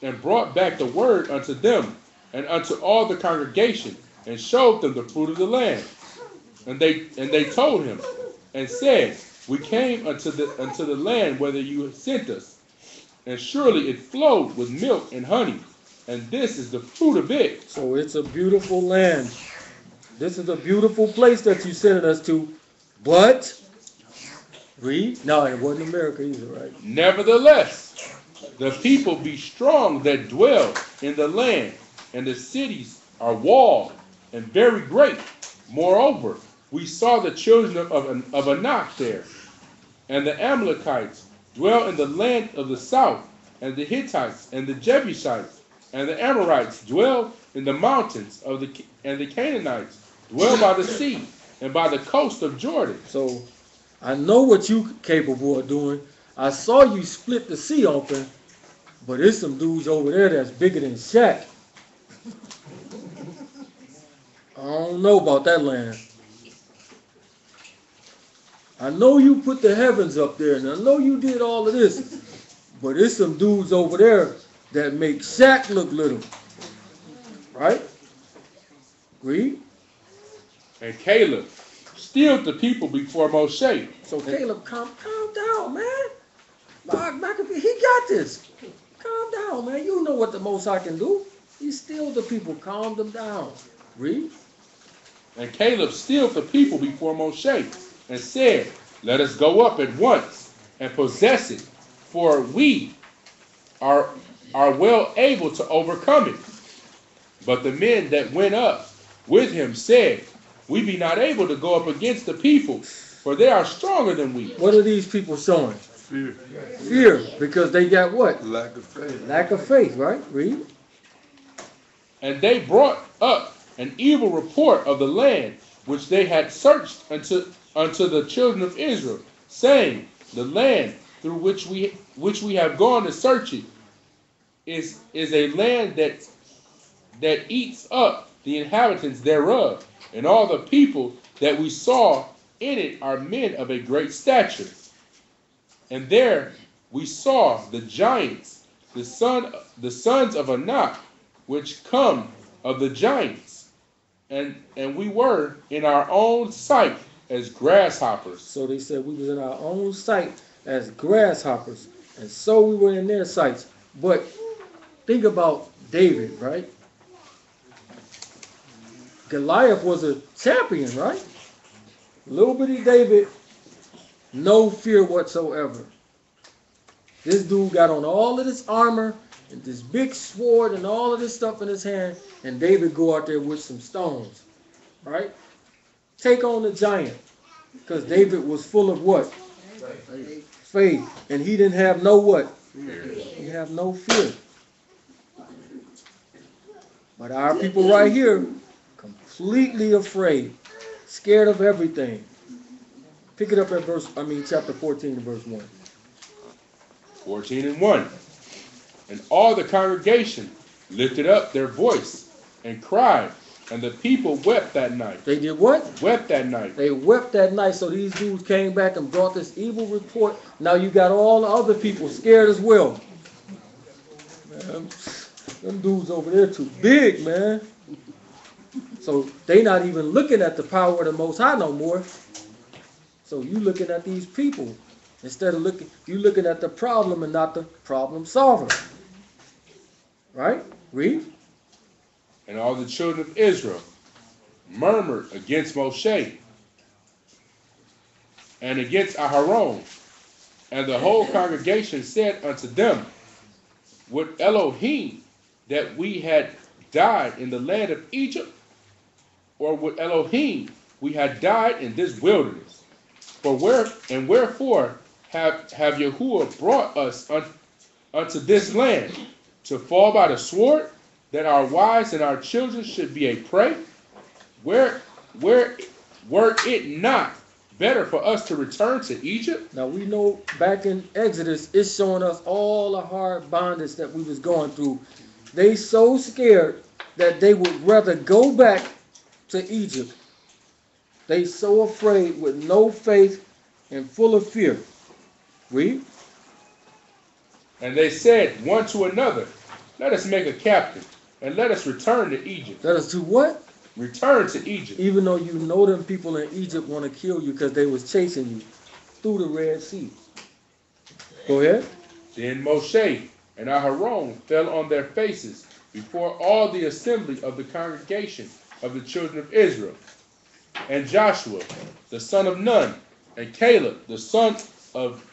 and brought back the word unto them and unto all the congregation, and showed them the fruit of the land. And they told him and said, we came unto the land whither you sent us, and surely it flowed with milk and honey, and this is the fruit of it. So it's a beautiful land. This is a beautiful place that you sent us to, but read. No, it wasn't America either, right? Nevertheless, the people be strong that dwell in the land, and the cities are walled and very great. Moreover, we saw the children of Anak there, and the Amalekites dwell in the land of the south, and the Hittites and the Jebusites and the Amorites dwell in the mountains and the Canaanites dwell by the sea and by the coast of Jordan. So I know what you capable of doing. I saw you split the sea open, but there's some dudes over there that's bigger than Shaq. I don't know about that land. I know you put the heavens up there, and I know you did all of this, but there's some dudes over there that make Shaq look little. Right? Read. And Caleb stilled the people before Moshe. So Caleb, calm down, man. McAfee, he got this. Calm down, man. You know what the Most High can do. He stilled the people. Calm them down. Read. And Caleb stilled the people before Moshe and said, let us go up at once and possess it, for we are well able to overcome it. But the men that went up with him said, we be not able to go up against the people, for they are stronger than we. What are these people showing? Fear. Fear, because they got what? Lack of faith. Lack of faith, right? Read. And they brought up an evil report of the land which they had searched unto the children of Israel, saying, the land through which we have gone to search it is a land that eats up the inhabitants thereof, and all the people that we saw in it are men of a great stature. And there we saw the giants, the sons of Anak, which come of the giants, and we were in our own sight as grasshoppers. So they said we was in our own sight as grasshoppers, and so we were in their sights. But think about David, right? Goliath was a champion, right? Little bitty David, no fear whatsoever. This dude got on all of this armor and this big sword and all of this stuff in his hand, and David go out there with some stones, right? Take on the giant, because David was full of what? Faith. And he didn't have no what? He have no fear. But our people right here, completely afraid, scared of everything. Pick it up at chapter 14 and verse 1. 14 and 1. And all the congregation lifted up their voice and cried, and the people wept that night. They did what? Wept that night. They wept that night. So these dudes came back and brought this evil report. Now you got all the other people scared as well. Man, them dudes over there too big, man. So they not even looking at the power of the Most High no more. So you looking at these people instead of looking at the problem and not the problem solver. Right? Read. And all the children of Israel murmured against Moshe and against Aharon. And the whole congregation said unto them, would Elohim that we had died in the land of Egypt, or would Elohim we had died in this wilderness? For wherefore have Yahuwah brought us unto this land, to fall by the sword, that our wives and our children should be a prey? Were it not better for us to return to Egypt? Now we know back in Exodus, it's showing us all the hard bondage that we was going through. They so scared that they would rather go back to Egypt. They so afraid with no faith and full of fear. Read. And they said one to another, let us make a captain, and let us return to Egypt. Let us do what? Return to Egypt. Even though you know them people in Egypt want to kill you because they was chasing you through the Red Sea. Go ahead. Then Moshe and Aharon fell on their faces before all the assembly of the congregation of the children of Israel. And Joshua, the son of Nun, and Caleb, the son of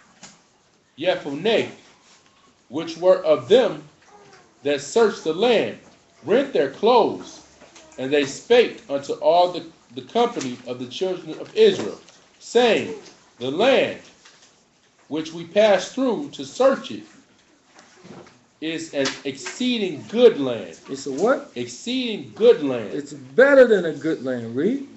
Jephunneh, which were of them that searched the land, rent their clothes, and they spake unto all the company of the children of Israel, saying, the land which we passed through to search it is an exceeding good land. It's a what? Exceeding good land. It's better than a good land. Read.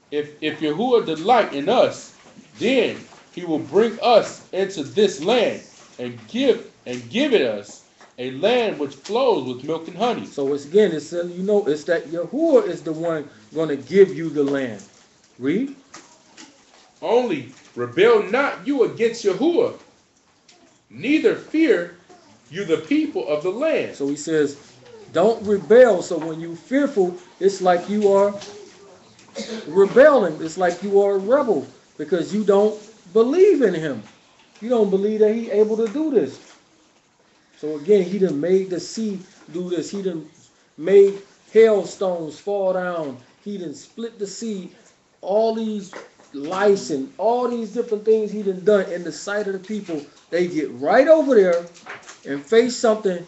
If Yahuwah delight in us, then he will bring us into this land and give it us, a land which flows with milk and honey. So it's again, it's that Yahuwah is the one going to give you the land. Read. Only rebel not you against Yahuwah, neither fear you the people of the land. So he says, don't rebel. So when you fearful, it's like you are rebelling. It's like you are a rebel because you don't believe in him. You don't believe that he able to do this. So again, he done made the sea do this. He done made hailstones fall down. He done split the sea. All these lice and all these different things he done in the sight of the people. They get right over there and face something.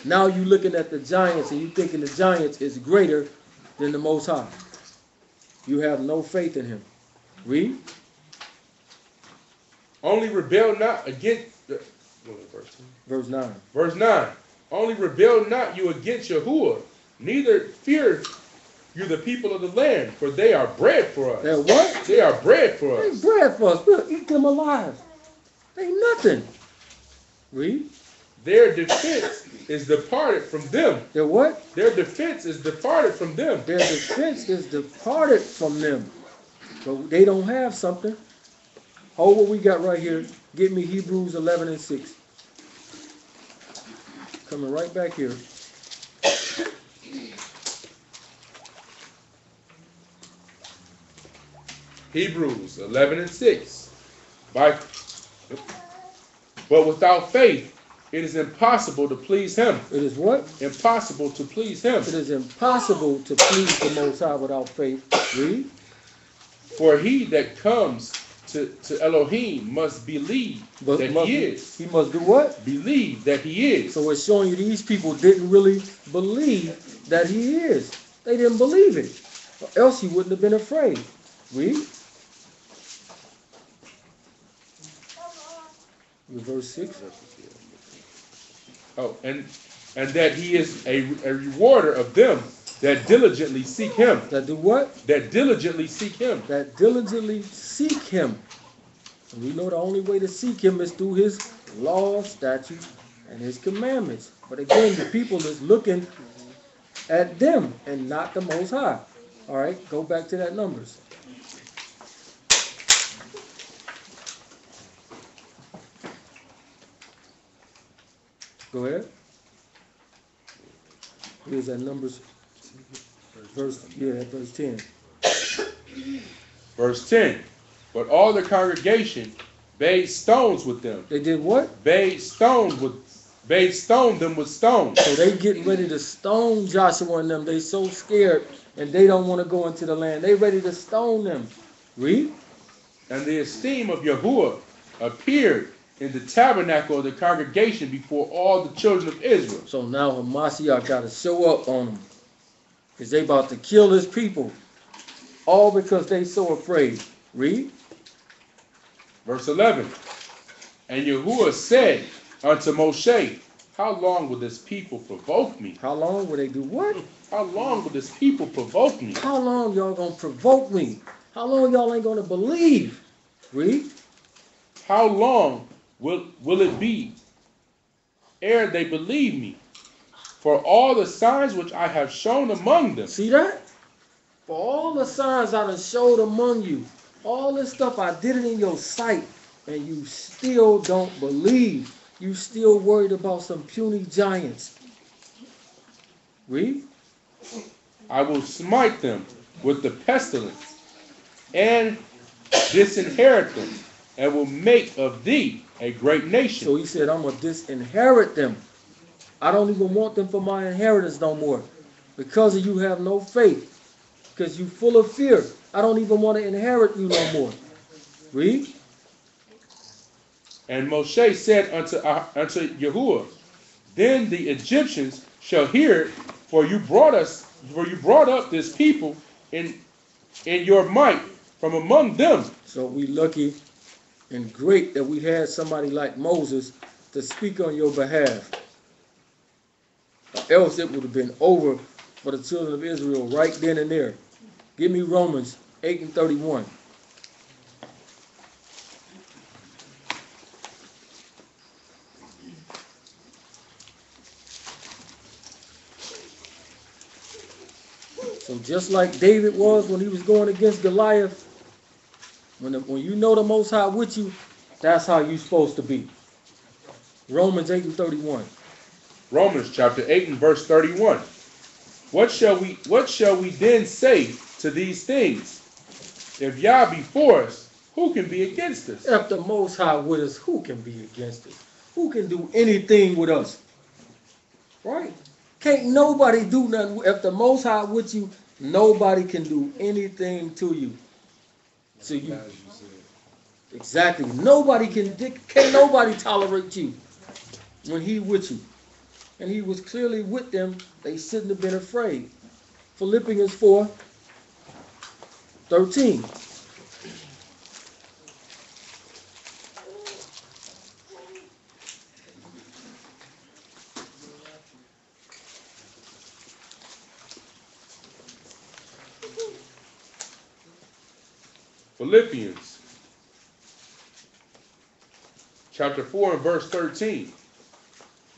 Now you looking at the giants and you thinking the giants is greater than the Most High. You have no faith in him. Read. Only rebel not against Verse 9. Verse 9. Only rebel not you against Yahuwah, neither fear you the people of the land, for they are bread for us. They're what? They are bread for They us. bread for us. We'll eat them alive. They nothing. Read. Their defense is departed from them. They're what? Their defense is departed from them. Their defense is departed from them. But they don't have something. Hold what we got right here. Give me Hebrews 11 and 6. Coming right back here. Hebrews 11 and 6. But without faith, it is impossible to please him. It is what? Impossible to please him. It is impossible to please the Most High without faith. Read. For he that comes to Elohim must believe that he is. He must do what? Believe that he is. So it's showing you these people didn't really believe that he is. They didn't believe it. Or else he wouldn't have been afraid. Read. Verse 6. Oh, and that he is a rewarder of them that diligently seek him. That do what? That diligently seek him. That diligently seek him. And we know the only way to seek him is through his laws, statutes, and his commandments. But again, the people is looking at them and not the Most High. All right, go back to that Numbers. Go ahead. Here's that Numbers verse 10. Verse 10. But all the congregation bade stones with them. They did what? Bade stone them with stones. So they getting ready to stone Joshua and them. They so scared and they don't want to go into the land. They ready to stone them. Read. And the esteem of Yahuwah appeared in the tabernacle of the congregation before all the children of Israel. So now Hamashiach got to show up on them. Because they about to kill his people. All because they so afraid. Read. Verse 11. And Yahuwah said unto Moshe, how long will this people provoke me? How long will they do what? How long will this people provoke me? How long y'all gonna provoke me? How long y'all ain't gonna believe? Read. How long will it be ere they believe me? For all the signs which I have shown among them. See that? For all the signs I done showed among you, all this stuff I did it in your sight, and you still don't believe. You still worried about some puny giants. Read. I will smite them with the pestilence and disinherit them, and will make of thee a great nation. So he said, I'm going to disinherit them. I don't even want them for my inheritance no more. Because of you have no faith. Because you full of fear. I don't even want to inherit you no more. Read. And Moshe said unto Yahuwah, then the Egyptians shall hear it, for you brought up this people in your might from among them. So we lucky and great that we had somebody like Moses to speak on your behalf. Or else it would have been over for the children of Israel right then and there. Give me Romans 8 and 31. So just like David was when he was going against Goliath, when you know the Most High with you, that's how you're supposed to be. Romans 8 and 31. Romans chapter 8 and verse 31. What shall we then say to these things? If Yah be for us, who can be against us? If the Most High with us, who can be against us? Who can do anything with us? Right? Can't nobody do nothing. If the Most High with you, nobody can do anything to you. So you, As you said. exactly. Nobody can't nobody tolerate you when he with you. And he was clearly with them. They shouldn't have been afraid. Philippians 4:13. Philippians chapter 4 and verse 13.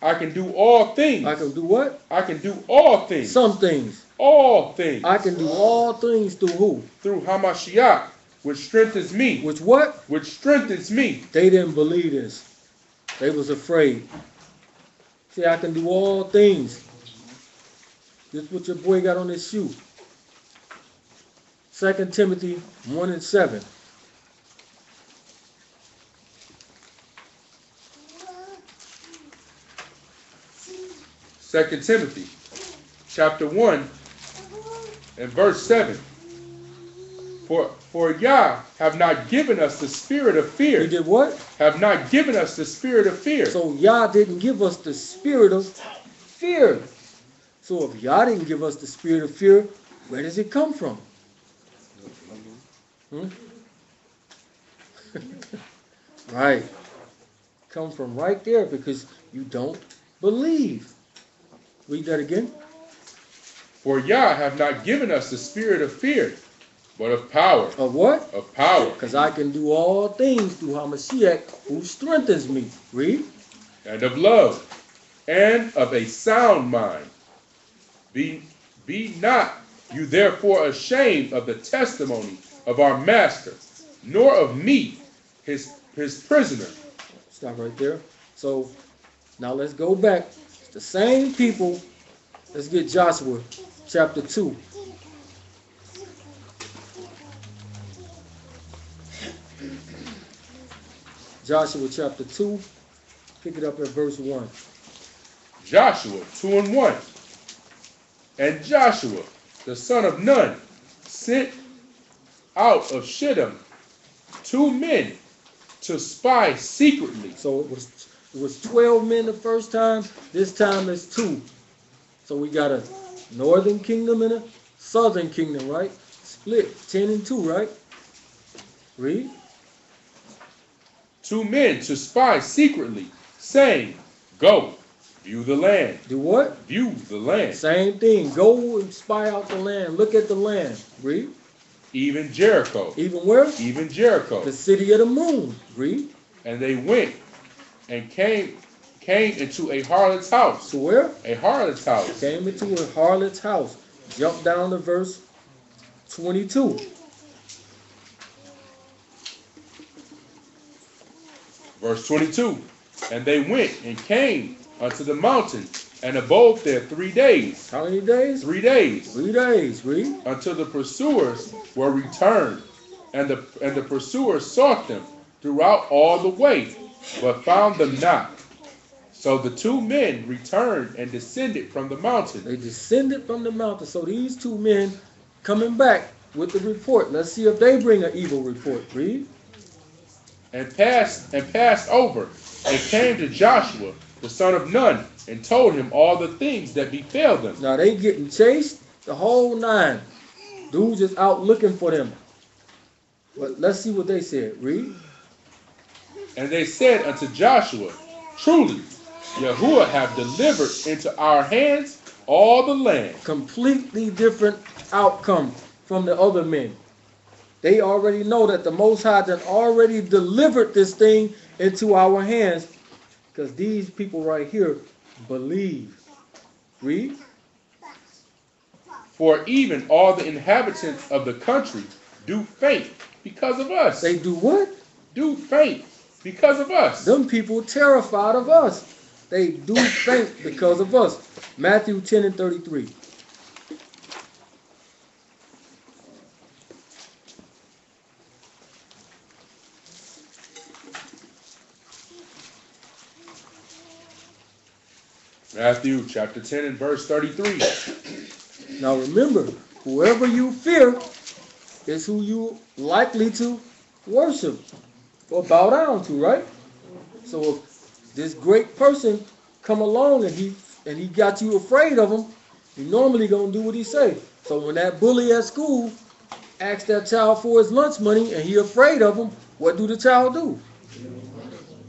I can do all things. I can do what? I can do all things. Some things. All things. I can do all things through who? Through Hamashiach, which strengthens me. Which what? Which strengthens me. They didn't believe this. They was afraid. See, I can do all things. This is what your boy got on his shoe. 2 Timothy 1:7. Second Timothy chapter 1 and verse 7. For Yah have not given us the spirit of fear. He did what? Have not given us the spirit of fear. So Yah didn't give us the spirit of fear. So if Yah didn't give us the spirit of fear, where does it come from? Right. Come from right there because you don't believe. Read that again. For Yah have not given us the spirit of fear, but of power. Of what? Of power. Because I can do all things through Hamashiach who strengthens me. Read. And of love. And of a sound mind. Be not you therefore ashamed of the testimony of our master, nor of me, his prisoner. Stop right there. So now let's go back. It's the same people. Let's get Joshua chapter 2. Joshua chapter 2. Pick it up at verse 1. Joshua 2 and 1. And Joshua, the son of Nun, sent out of Shittim 2 men to spy secretly. So it was 12 men the first time. This time it's 2. So we got a northern kingdom and a southern kingdom, right? Split 10 and 2, right? Read. 2 men to spy secretly, saying, Go, view the land. Do what? View the land. Same thing. Go and spy out the land. Look at the land. Read. Even Jericho. Even where? Even Jericho. The city of the moon. Read. And they went and came into a harlot's house. To where? A harlot's house. Came into a harlot's house. Jump down to verse 22. Verse 22. And they went and came unto the mountain and abode there 3 days. How many days? 3 days. 3 days. Read. Until the pursuers were returned, and the pursuers sought them throughout all the way, but found them not. So the 2 men returned and descended from the mountain. They descended from the mountain. So these 2 men coming back with the report. Let's see if they bring an evil report. Read. And passed over, and came to Joshua, the son of Nun, and told him all the things that befell them. Now they getting chased, the whole 9. Dudes is out looking for them. But let's see what they said. Read. And they said unto Joshua, Truly, Yahuwah have delivered into our hands all the land. Completely different outcome from the other men. They already know that the Most High done already delivered this thing into our hands because these people right here believe. Read. For even all the inhabitants of the country do faint because of us. They do what? Do faint because of us. Them people terrified of us. They do faint because of us. Matthew 10 and 33. Matthew chapter 10 and verse 33. Now remember, whoever you fear is who you likely to worship or bow down to, right? So if this great person come along and he got you afraid of him, you normally gonna do what he say. So when that bully at school asks that child for his lunch money and he afraid of him, what do the child do?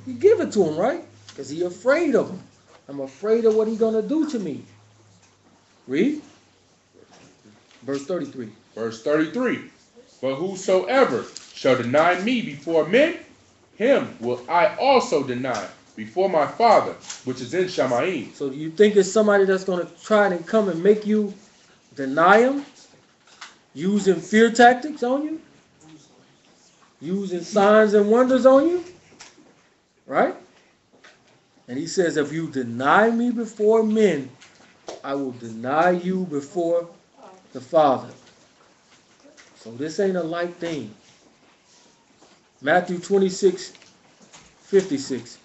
You give it to him, right? Because he afraid of him. I'm afraid of what he gonna do to me. Read. Verse 33. Verse 33. But whosoever shall deny me before men, him will I also deny before my Father, which is in Shamayim. So do you think it's somebody that's going to try and come and make you deny him? Using fear tactics on you? Using signs and wonders on you? Right? And he says, if you deny me before men, I will deny you before the Father. So this ain't a light thing. Matthew 26:56.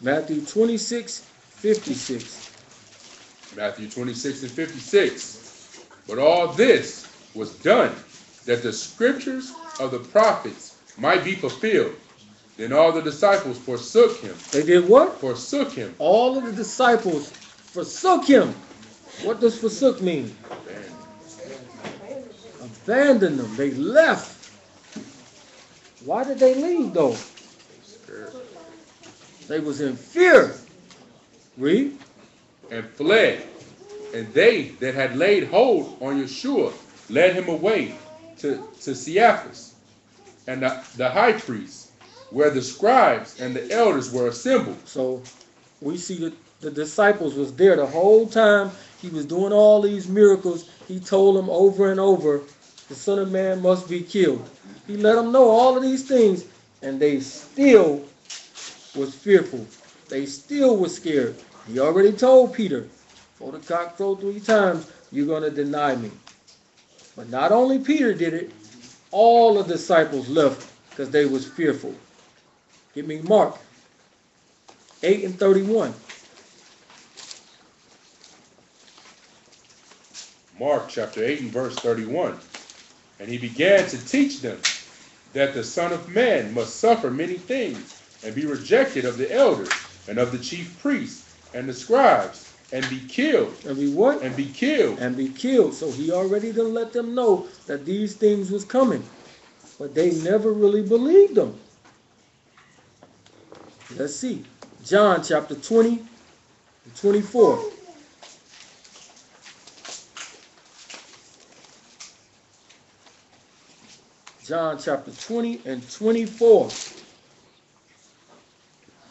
Matthew 26:56. Matthew 26 and 56. But all this was done, that the scriptures of the prophets might be fulfilled. Then all the disciples forsook him. They did what? Forsook him. All of the disciples forsook him. What does forsook mean? Abandoned them. They left. Why did they leave though? They was in fear. Read. And fled. And they that had laid hold on Yeshua led him away to Caiaphas and the high priest, where the scribes and the elders were assembled. So we see that the disciples was there the whole time. He was doing all these miracles. He told them over and over, the Son of Man must be killed. He let them know all of these things, and they still was fearful. They still was scared. He already told Peter, before the cock crowed 3 times, you're going to deny me. But not only Peter did it, all the disciples left because they was fearful. Give me Mark 8 and 31. Mark chapter 8 and verse 31. And he began to teach them that the Son of Man must suffer many things and be rejected of the elders and of the chief priests and the scribes and be killed. And be what? And be killed. And be killed. So he already done let them know that these things was coming. But they never really believed them. Let's see. John chapter 20 and 24. John chapter 20 and 24.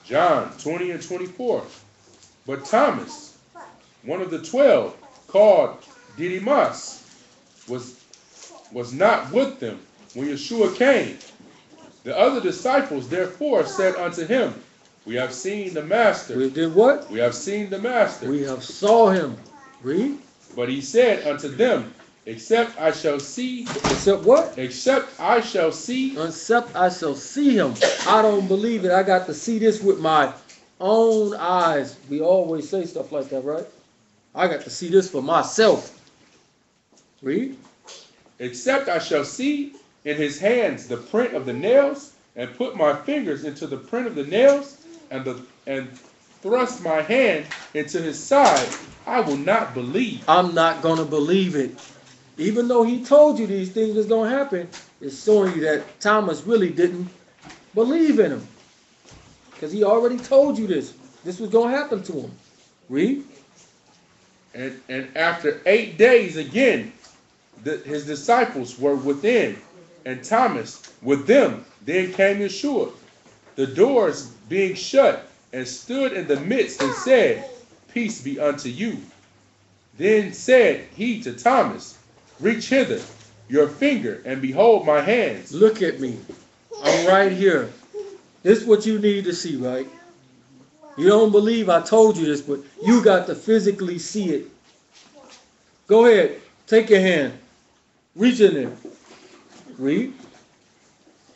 John 20 and 24. But Thomas, one of the 12, called Didymus, was not with them when Yeshua came. The other disciples therefore said unto him, we have seen the Master. We did what? We have seen the Master. We have saw him. Read. But he said unto them, except I shall see. Except what? Except I shall see. Except I shall see him. I don't believe it. I got to see this with my own eyes. We always say stuff like that, right? I got to see this for myself. Read. Except I shall see in his hands the print of the nails, and put my fingers into the print of the nails, and thrust my hand into his side, I will not believe. I'm not going to believe it. Even though he told you these things was going to happen, it's showing you that Thomas really didn't believe in him. Because he already told you this. This was going to happen to him. Read. And after 8 days again, his disciples were within, and Thomas with them. Then came Yeshua, the doors being shut, and stood in the midst and said, peace be unto you. Then said he to Thomas, reach hither your finger, and behold my hands. Look at me. I'm right here. This is what you need to see, right? You don't believe I told you this, but you got to physically see it. Go ahead. Take your hand. Reach in there. Read.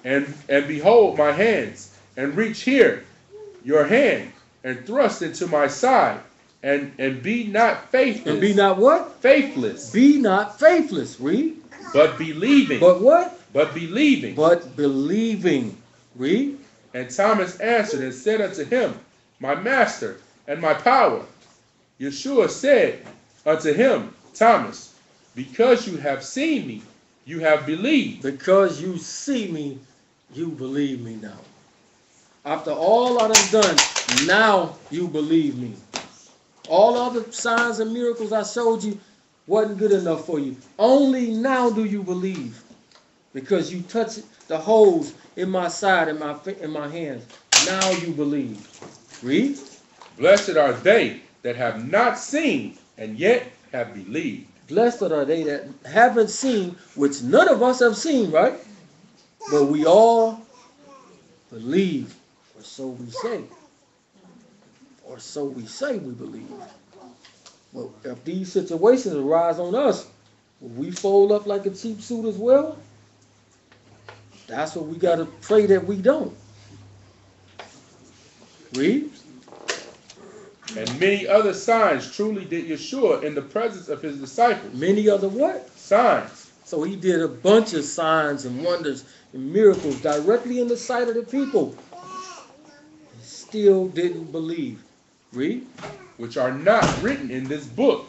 And behold my hands, and reach here your hand, and thrust into my side, and be not faithless. And be not what? Faithless. Be not faithless. Read. But believing. But what? But believing. But believing. Read. And Thomas answered and said unto him, My master and my power. Yeshua said unto him, Thomas, because you have seen me, you have believed. Because you see me, you believe me now. After all I done, now you believe me. All other signs and miracles I showed you wasn't good enough for you. Only now do you believe. Because you touched the holes in my side and in my hands. Now you believe. Read. Blessed are they that have not seen and yet have believed. Blessed are they that haven't seen, which none of us have seen, right? But we all believe, or so we say. Or so we say we believe. Well, if these situations arise on us, will we fold up like a cheap suit as well? That's what we got to pray that we don't. Read. And many other signs truly did Yeshua in the presence of his disciples. Many other what? Signs. So he did a bunch of signs and wonders and miracles directly in the sight of the people. He still didn't believe. Read. Which are not written in this book,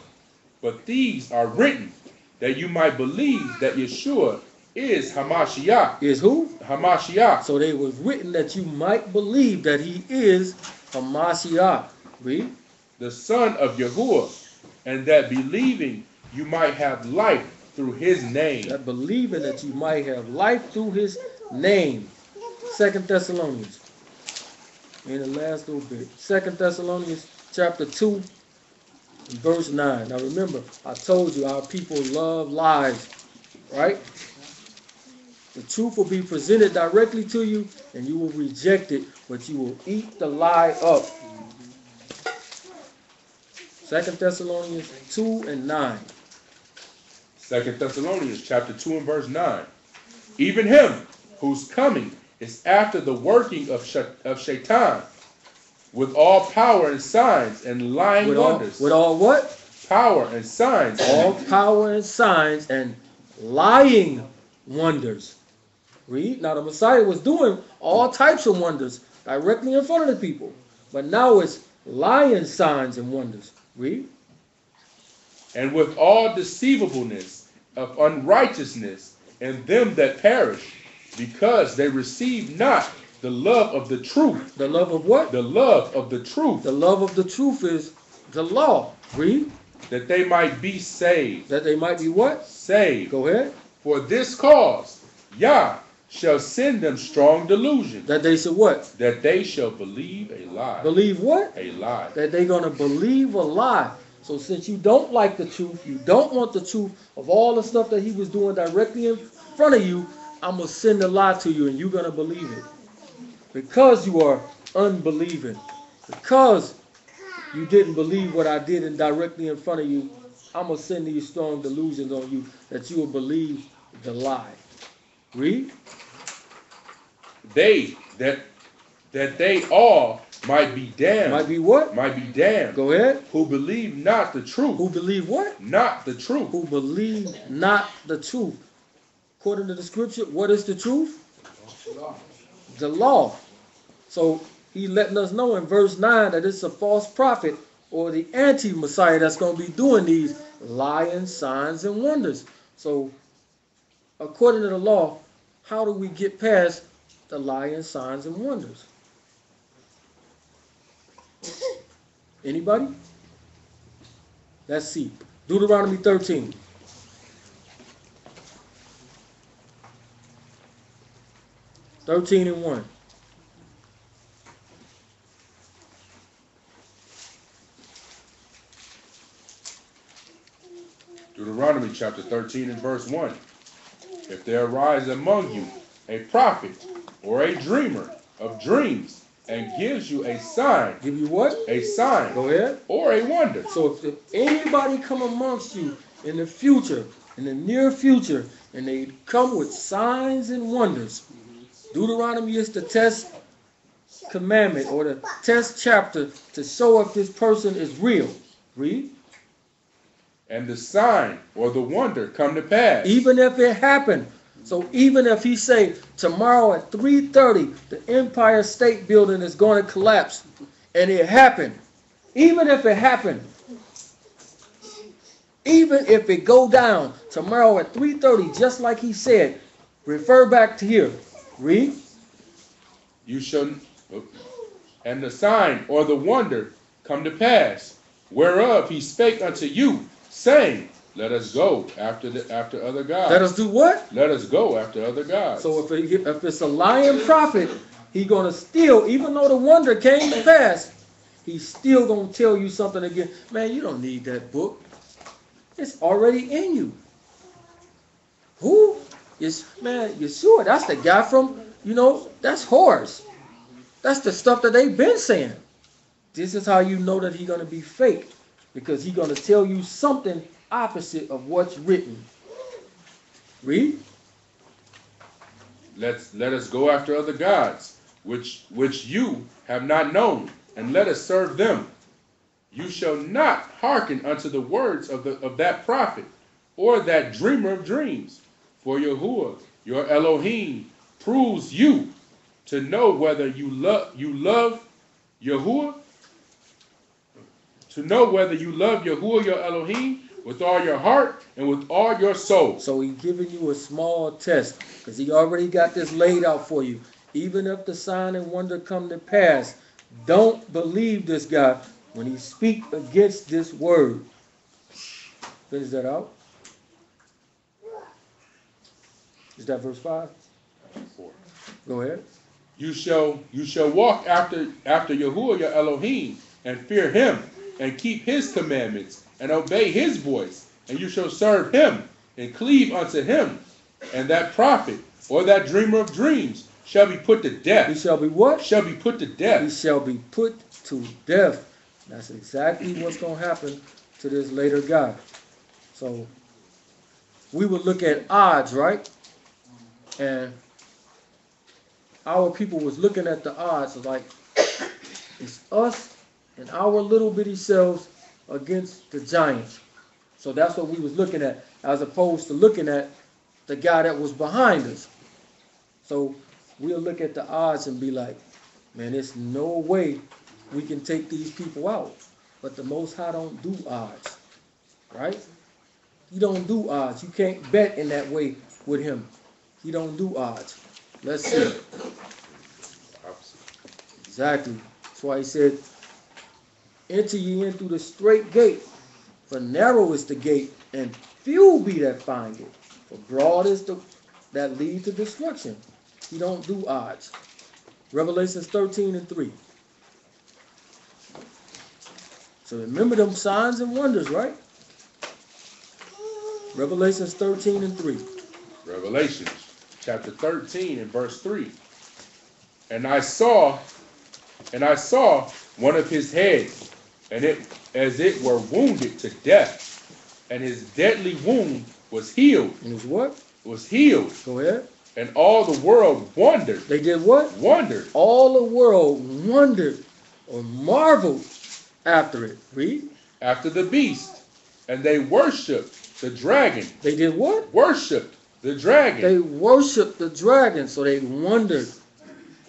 but these are written that you might believe that Yeshua is Hamashiach. Is who? Hamashiach. So they was written that you might believe that he is Hamashiach. Read. The son of Yahuwah, and that believing you might have life through his name. That believing that you might have life through his name. 2 Thessalonians. In the last little bit. 2 Thessalonians chapter 2 and verse 9. Now remember, I told you our people love lies. Right? The truth will be presented directly to you and you will reject it, but you will eat the lie up. 2 Thessalonians 2 and 9. 2 Thessalonians chapter 2 and verse 9. Even him whose coming is after the working of Shaitan, with all power and signs and lying wonders. With all what? Power and signs. All power and signs and lying wonders. Read. Now the Messiah was doing all types of wonders directly in front of the people. But now it's lying signs and wonders. Read. And with all deceivableness of unrighteousness in them that perish, because they receive not the love of the truth. The love of what? The love of the truth. The love of the truth is the law. Read. That they might be saved. That they might be what? Saved. Go ahead. For this cause, Yah shall send them strong delusion. That they should what? That they shall believe a lie. Believe what? A lie. That they're going to believe a lie. So since you don't like the truth, you don't want the truth of all the stuff that he was doing directly in front of you, I'm going to send a lie to you and you're going to believe it. Because you are unbelieving. Because you didn't believe what I did and directly in front of you, I'm going to send these strong delusions on you that you will believe the lie. Read. They, that they all might be damned. Might be what? Might be damned. Go ahead. Who believe not the truth. Who believe what? Not the truth. Who believe not the truth. According to the scripture, what is the truth? The law. So he's letting us know in verse 9 that it's a false prophet or the anti-Messiah that's going to be doing these lying signs and wonders. So according to the law, how do we get past the lying signs and wonders? Anybody? Let's see. Deuteronomy 13. and 1. Deuteronomy chapter 13 and verse 1. If there arise among you a prophet or a dreamer of dreams and gives you a sign. Give you what? A sign. Go ahead. Or a wonder. So if anybody come amongst you in the future, in the near future, and they come with signs and wonders, Deuteronomy is the test commandment or the test chapter to show if this person is real. Read. And the sign or the wonder come to pass. Even if it happened. So even if he say tomorrow at 3:30 the Empire State Building is going to collapse, and it happened, even if it happened, even if it go down tomorrow at 3:30, just like he said, refer back to here. Read. You shall, and the sign or the wonder come to pass, whereof he spake unto you, saying, let us go after other gods. Let us do what? Let us go after other gods. So if it's a lying prophet, he gonna still, even though the wonder came to pass, he's still gonna tell you something again. Man, you don't need that book. It's already in you. Who? Man, Yeshua, that's the guy from, that's Horus. That's the stuff that they've been saying. This is how you know that he's going to be fake. Because he's going to tell you something opposite of what's written. Read. Let us go after other gods, which you have not known, and let us serve them. You shall not hearken unto the words of that prophet, or that dreamer of dreams. For Yahuwah, your Elohim, proves you to know whether you love Yahuwah, to know whether you love Yahuwah, your Elohim, with all your heart and with all your soul. So he's giving you a small test, because he already got this laid out for you. Even if the sign and wonder come to pass, don't believe this guy when he speak against this word. Finish that out. Is that verse 5? 4. Go ahead. You shall walk after Yahuwah your Elohim, and fear him, and keep his commandments, and obey his voice, and you shall serve him, and cleave unto him. And that prophet, or that dreamer of dreams, shall be put to death. He shall be what? Shall be put to death. He shall be put to death. That's exactly what's going to happen to this later guy. So, we would look at odds, right? And our people was looking at the odds like, it's us and our little bitty selves against the giants. So that's what we was looking at, as opposed to looking at the guy that was behind us. So we'll look at the odds and be like, man, there's no way we can take these people out. But the Most High don't do odds, right? He don't do odds. You can't bet in that way with him. He don't do odds. Let's see. Exactly. That's why he said, enter ye in through the straight gate, for narrow is the gate, and few be that find it. For broad is the that lead to destruction. He don't do odds. Revelations 13:3. So remember them signs and wonders, right? Revelations 13:3. Revelations chapter 13 and verse 3. And I saw one of his heads, and it as it were wounded to death, and his deadly wound was healed. And his what? Was healed. Go ahead. And all the world wondered. They did what? Wondered. All the world wondered or marveled after it. Read. After the beast. And they worshiped the dragon. They did what? Worshipped the dragon. They worshiped the dragon, so they wondered.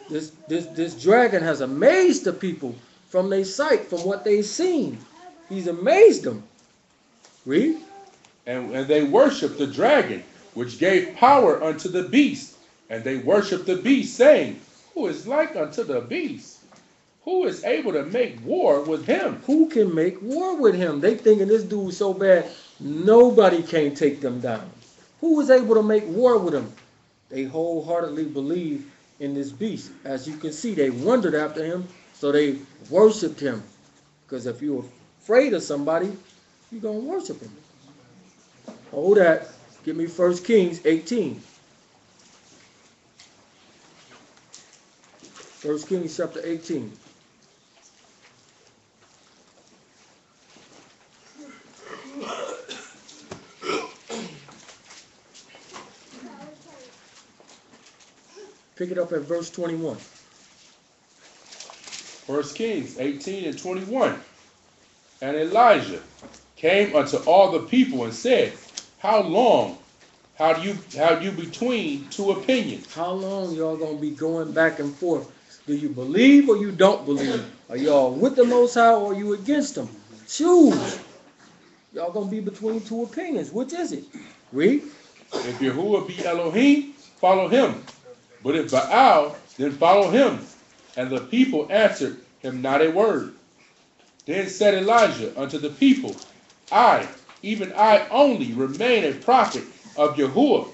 This dragon has amazed the people from their sight, from what they've seen. He's amazed them. Read. And they worshiped the dragon, which gave power unto the beast. And they worshiped the beast, saying, who is like unto the beast? Who is able to make war with him? Who can make war with him? They thinking this dude's so bad, nobody can take them down. Who is able to make war with him? They wholeheartedly believe in this beast. As you can see, they wondered after him, so they worshipped him. Because if you're afraid of somebody, you're going to worship him. Hold that. Give me 1 Kings 18. 1 Kings chapter 18. Pick it up at verse 21. 1 Kings 18 and 21. And Elijah came unto all the people and said, How long have you between two opinions? How long y'all gonna be going back and forth? Do you believe or you don't believe? Are y'all with the Most High or are you against him? Choose. Y'all gonna be between two opinions. Which is it? Read. If Yahuwah be Elohim, follow him. But if Baal, then follow him. And the people answered him not a word. Then said Elijah unto the people, I, even I only, remain a prophet of Yahuwah,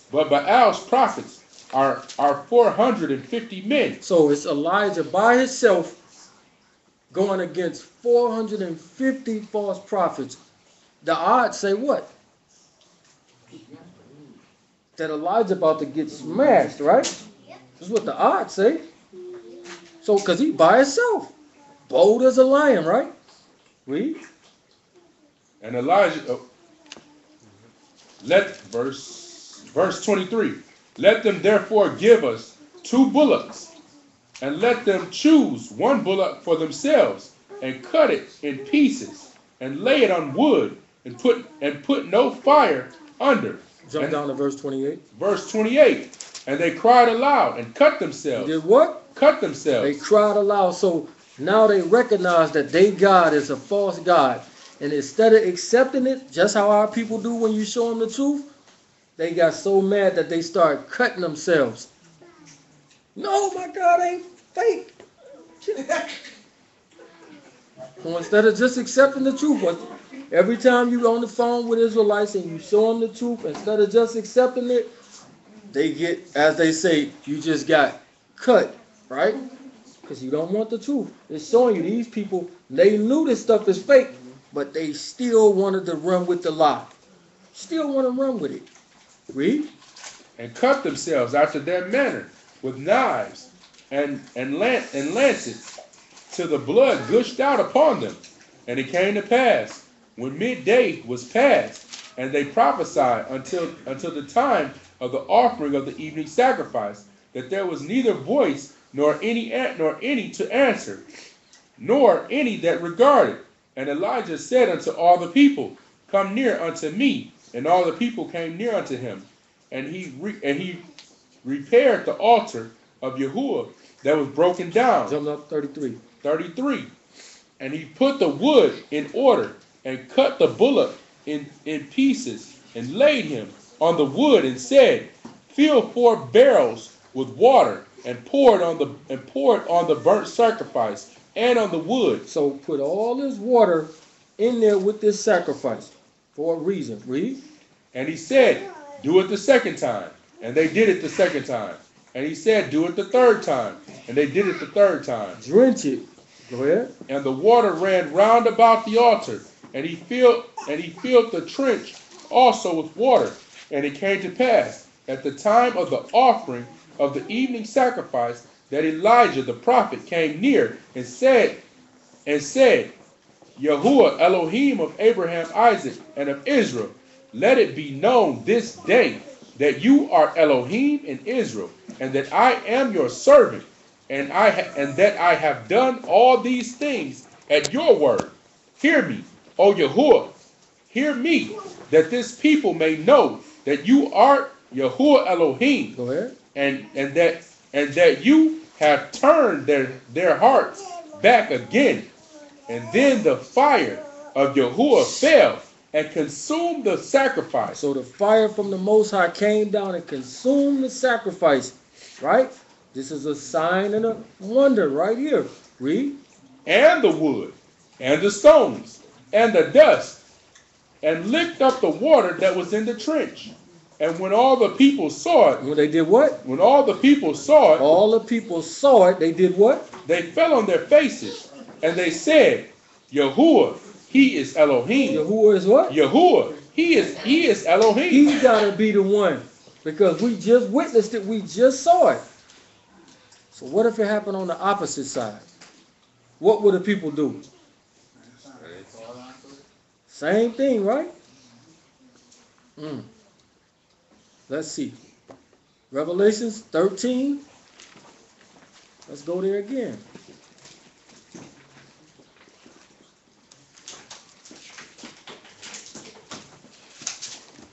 but Baal's prophets are 450 men. So it's Elijah by himself going against 450 false prophets. The odds say what? That Elijah about to get smashed, right? This is what the odds say. So, because he by himself, bold as a lion, right? Read. And Elijah, verse 23. Let them therefore give us 2 bullocks, and let them choose 1 bullock for themselves, and cut it in pieces, and lay it on wood, and put no fire under. Jump down to verse 28. Verse 28. And they cried aloud and cut themselves. Did what? Cut themselves. They cried aloud. So now they recognize that their God is a false God. And instead of accepting it, just how our people do when you show them the truth, they got so mad that they start cutting themselves. No, my God ain't fake. So instead of just accepting the truth, but every time you on the phone with Israelites and you show them the truth, instead of just accepting it, they get, as they say, you just got cut, right? Because you don't want the truth. It's showing you these people, they knew this stuff is fake, but they still wanted to run with the lie. Still want to run with it. Read. And cut themselves after their manner with knives and lances, till the blood gushed out upon them. And it came to pass, when midday was past, and they prophesied until the time of the offering of the evening sacrifice, that there was neither voice nor any to answer, nor any that regarded. And Elijah said unto all the people, Come near unto me. And all the people came near unto him, and he repaired the altar of Yahuwah that was broken down. Jump up 33. 33. And he put the wood in order, and cut the bullock in pieces, and laid him on the wood, and said, Fill 4 barrels with water, and pour it on the burnt sacrifice and on the wood. So put all this water in there with this sacrifice for a reason. Read. And he said, Do it the second time. And they did it the second time. And he said, Do it the third time. And they did it the third time. Drench it. Go ahead. And the water ran round about the altar, and he filled the trench also with water. And it came to pass at the time of the offering of the evening sacrifice that Elijah the prophet came near and said, Yahuwah Elohim of Abraham, Isaac, and of Israel, let it be known this day that you are Elohim in Israel, and that I am your servant, and that I have done all these things at your word. Hear me, O Yahuwah, hear me, that this people may know that you are Yahuwah Elohim. Go ahead. And that you have turned their hearts back again. And then the fire of Yahuwah fell and consumed the sacrifice. So the fire from the Most High came down and consumed the sacrifice, right? This is a sign and a wonder right here. Read. And the wood, and the stones, and the dust, and licked up the water that was in the trench. And when all the people saw it, When they did what? when all the people saw it, All the people saw it. They did what? they fell on their faces, and they said, Yahuwah, he is Elohim. Yahuwah is what? Yahuwah, he is Elohim. He gotta be the one, because we just witnessed it. We just saw it. So what if it happened on the opposite side? What would the people do? Same thing, right? Let's see. Revelations 13 Let's go there again.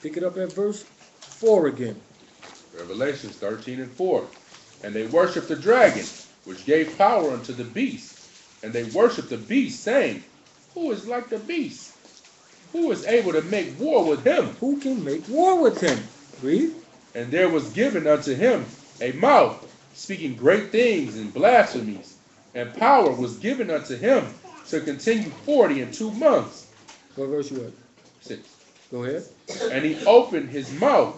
Pick it up at verse 4 again. Revelations 13 and 4. And they worshiped the dragon, which gave power unto the beast. And they worshiped the beast, saying, Who is like the beast? Who is able to make war with him? Who can make war with him? Read. And there was given unto him a mouth, speaking great things and blasphemies. And power was given unto him to continue 42 months. What verse you at? 6. Go ahead. And he opened his mouth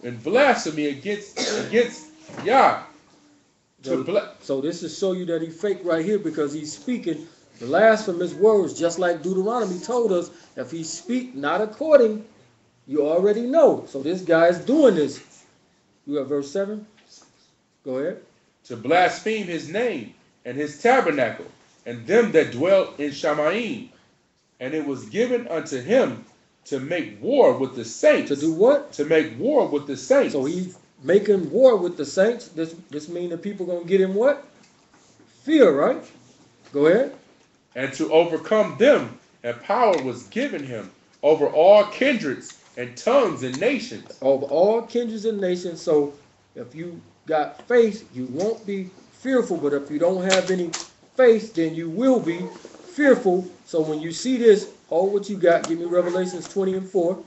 in blasphemy against Yah. So this is show you that he fake right here, because he's speaking blasphemous words, just like Deuteronomy told us. If he speak not according, you already know. So this guy is doing this. You have verse 7? Go ahead. To blaspheme his name and his tabernacle, and them that dwell in Shamaim. And it was given unto him to make war with the saints. To do what? To make war with the saints. So he's making war with the saints. This means the people going to get him what? Fear, right? Go ahead. And to overcome them, and power was given him over all kindreds and tongues and nations. Over all kindreds and nations. So if you got faith, you won't be fearful. But if you don't have any faith, then you will be fearful. So when you see this, hold what you got. Give me Revelations 20 and 4.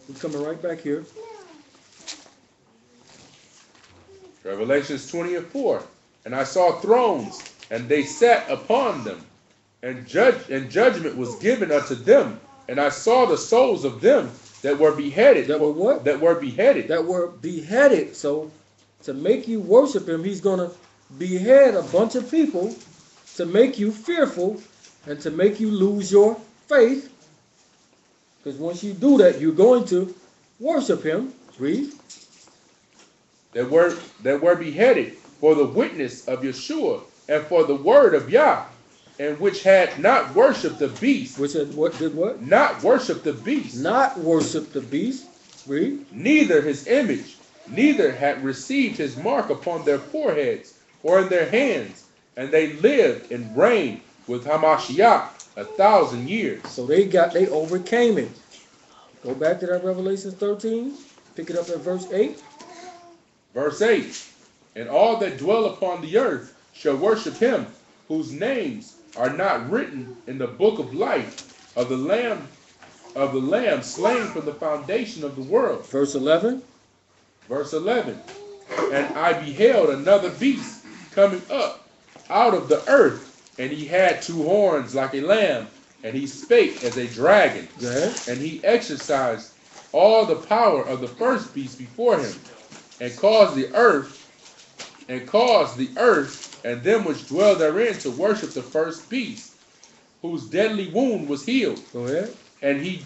We're coming right back here. Revelations 20 and 4. And I saw thrones, and they sat upon them, and judgment was given unto them. And I saw the souls of them that were beheaded. That were what? That were beheaded. That were beheaded. So to make you worship him, he's going to behead a bunch of people to make you fearful and to make you lose your faith. Because once you do that, you're going to worship him. Read. That were beheaded for the witness of Yeshua and for the word of Yah, and which had not worshipped the beast. Which had what? Did what? Not worship the beast. Not worship the beast. Read. Neither his image, neither had received his mark upon their foreheads or in their hands, and they lived and reigned with Hamashiach 1,000 years. So they overcame it. Go back to that Revelation 13. Pick it up at verse 8. Verse 8. And all that dwell upon the earth shall worship him, whose names are not written in the book of life of the Lamb slain from the foundation of the world. Verse 11. Verse 11. And I beheld another beast coming up out of the earth, and he had 2 horns like a lamb, and he spake as a dragon. Yes. And he exercised all the power of the first beast before him, and caused the earth and them which dwell therein to worship the first beast, whose deadly wound was healed. Go ahead. And he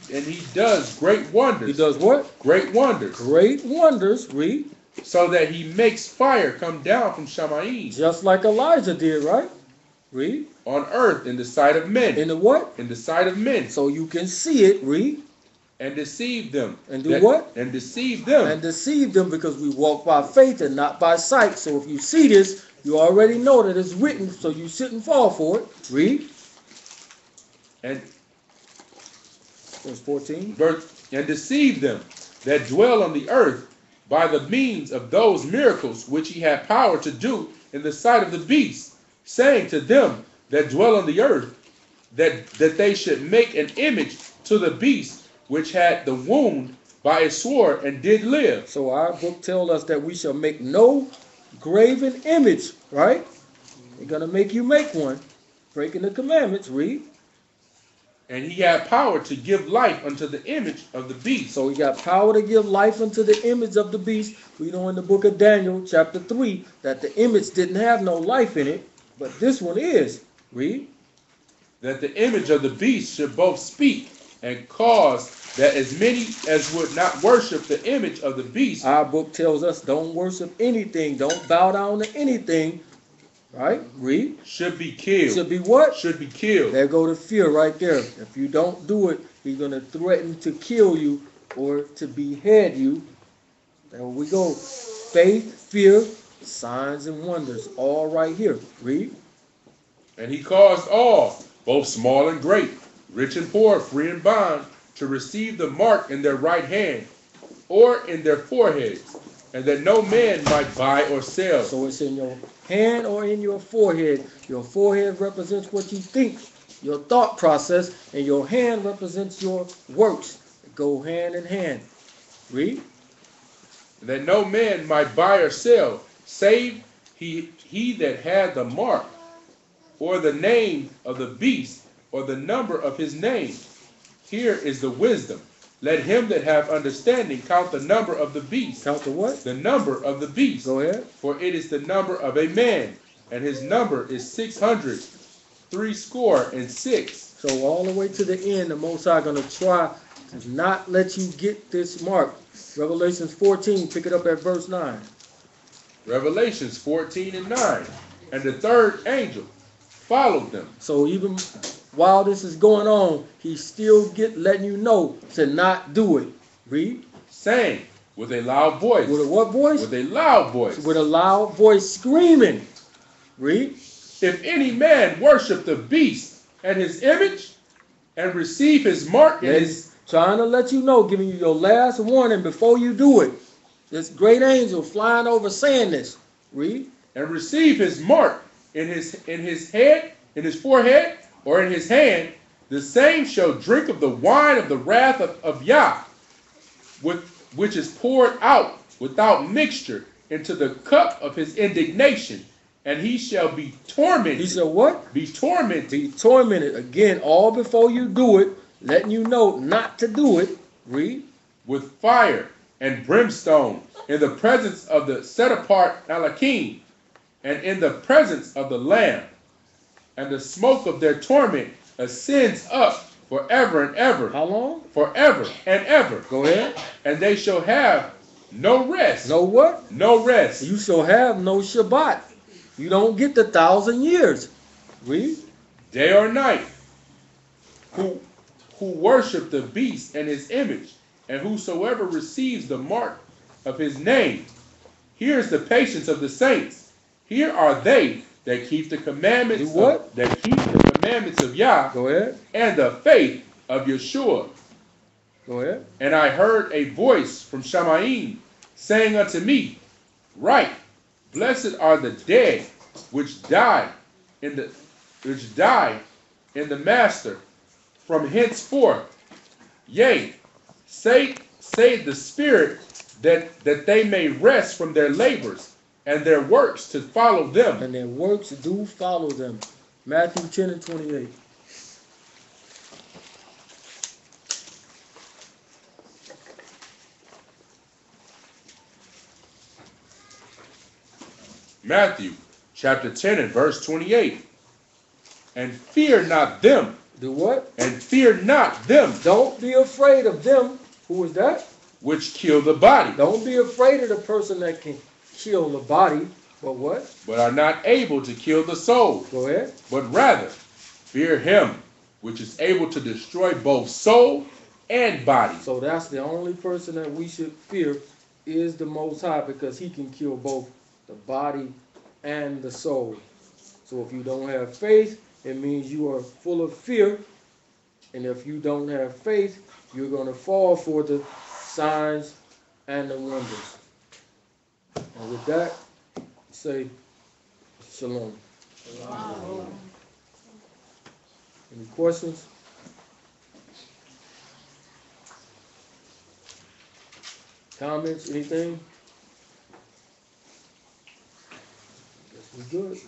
does great wonders. He does what? Great wonders. Great wonders. Read. So that he makes fire come down from Shamaim. Just like Elijah did, right? Read. On earth in the sight of men. In the what? In the sight of men. So you can see it. Read. And deceive them. And do what? And deceive them. And deceive them, because we walk by faith and not by sight. So if you see this, you already know that it's written, so you shouldn't fall for it. Read. And verse 14. And deceive them that dwell on the earth by the means of those miracles which he had power to do in the sight of the beast, saying to them that dwell on the earth that they should make an image to the beast which had the wound by a sword and did live. So our book tells us that we shall make no graven image, right? They're going to make you make one, breaking the commandments. Read. And he had power to give life unto the image of the beast. So he got power to give life unto the image of the beast. We know in the book of Daniel, chapter 3, that the image didn't have no life in it, but this one is. Read. That the image of the beast should both speak and cause that as many as would not worship the image of the beast. Our book tells us don't worship anything. Don't bow down to anything. Right? Read. Should be killed. Should be what? Should be killed. There go the fear right there. If you don't do it, he's going to threaten to kill you or to behead you. There we go. Faith, fear, signs and wonders, all right here. Read. And he caused all, both small and great, rich and poor, free and bond, to receive the mark in their right hand or in their foreheads, and that no man might buy or sell. So it's in your hand or in your forehead. Your forehead represents what you think, your thought process, and your hand represents your works. They go hand in hand. Read. That no man might buy or sell, save he that had the mark, or the name of the beast, or the number of his name. Here is the wisdom. Let him that have understanding count the number of the beast. Count the what? The number of the beast. Go ahead. For it is the number of a man, and his number is 666. So all the way to the end, the Most High going to try to not let you get this mark. Revelations 14, pick it up at verse 9. Revelations 14 and 9. And the third angel followed them. So even while this is going on, he's still letting you know to not do it. Read. Saying with a loud voice. With a what voice? With a loud voice. With a loud voice screaming. Read. If any man worship the beast and his image and receive his mark in his... Trying to let you know, giving you your last warning before you do it. This great angel flying over saying this. Read. And receive his mark in his head, in his forehead, or in his hand, the same shall drink of the wine of the wrath of Yah, which is poured out without mixture into the cup of his indignation, and he shall be tormented. He shall what? Be tormented. Be tormented. Again, all before you do it, letting you know not to do it. Read. With fire and brimstone in the presence of the set apart Alakim, and in the presence of the Lamb. And the smoke of their torment ascends up forever and ever. How long? Forever and ever. Go ahead. And they shall have no rest. No what? No rest. You shall have no Shabbat. You don't get the 1,000 years. Read. Day or night. Who worship the beast and his image, and whosoever receives the mark of his name. Here is the patience of the saints. Here are they that keep the commandments. Do what? That keep the commandments of Yah. Go ahead. And the faith of Yeshua. Go ahead. And I heard a voice from Shamayim saying unto me, Write, blessed are the dead which die in the Master from henceforth. Yea, say the Spirit that they may rest from their labors, and their works to follow them. And their works do follow them. Matthew 10 and 28. Matthew chapter 10 and verse 28. And fear not them. Do what? And fear not them. Don't be afraid of them. Who is that? Which kill the body. Don't be afraid of the person that can kill the body. But what? But are not able to kill the soul. Go ahead. But rather fear him which is able to destroy both soul and body. So that's the only person that we should fear is the Most High, because he can kill both the body and the soul. So if you don't have faith, it means you are full of fear. And if you don't have faith, you're going to fall for the signs and the wonders. And with that, say shalom. Shalom. Any questions? Comments? Anything? Guess we're good.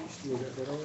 Still got that on?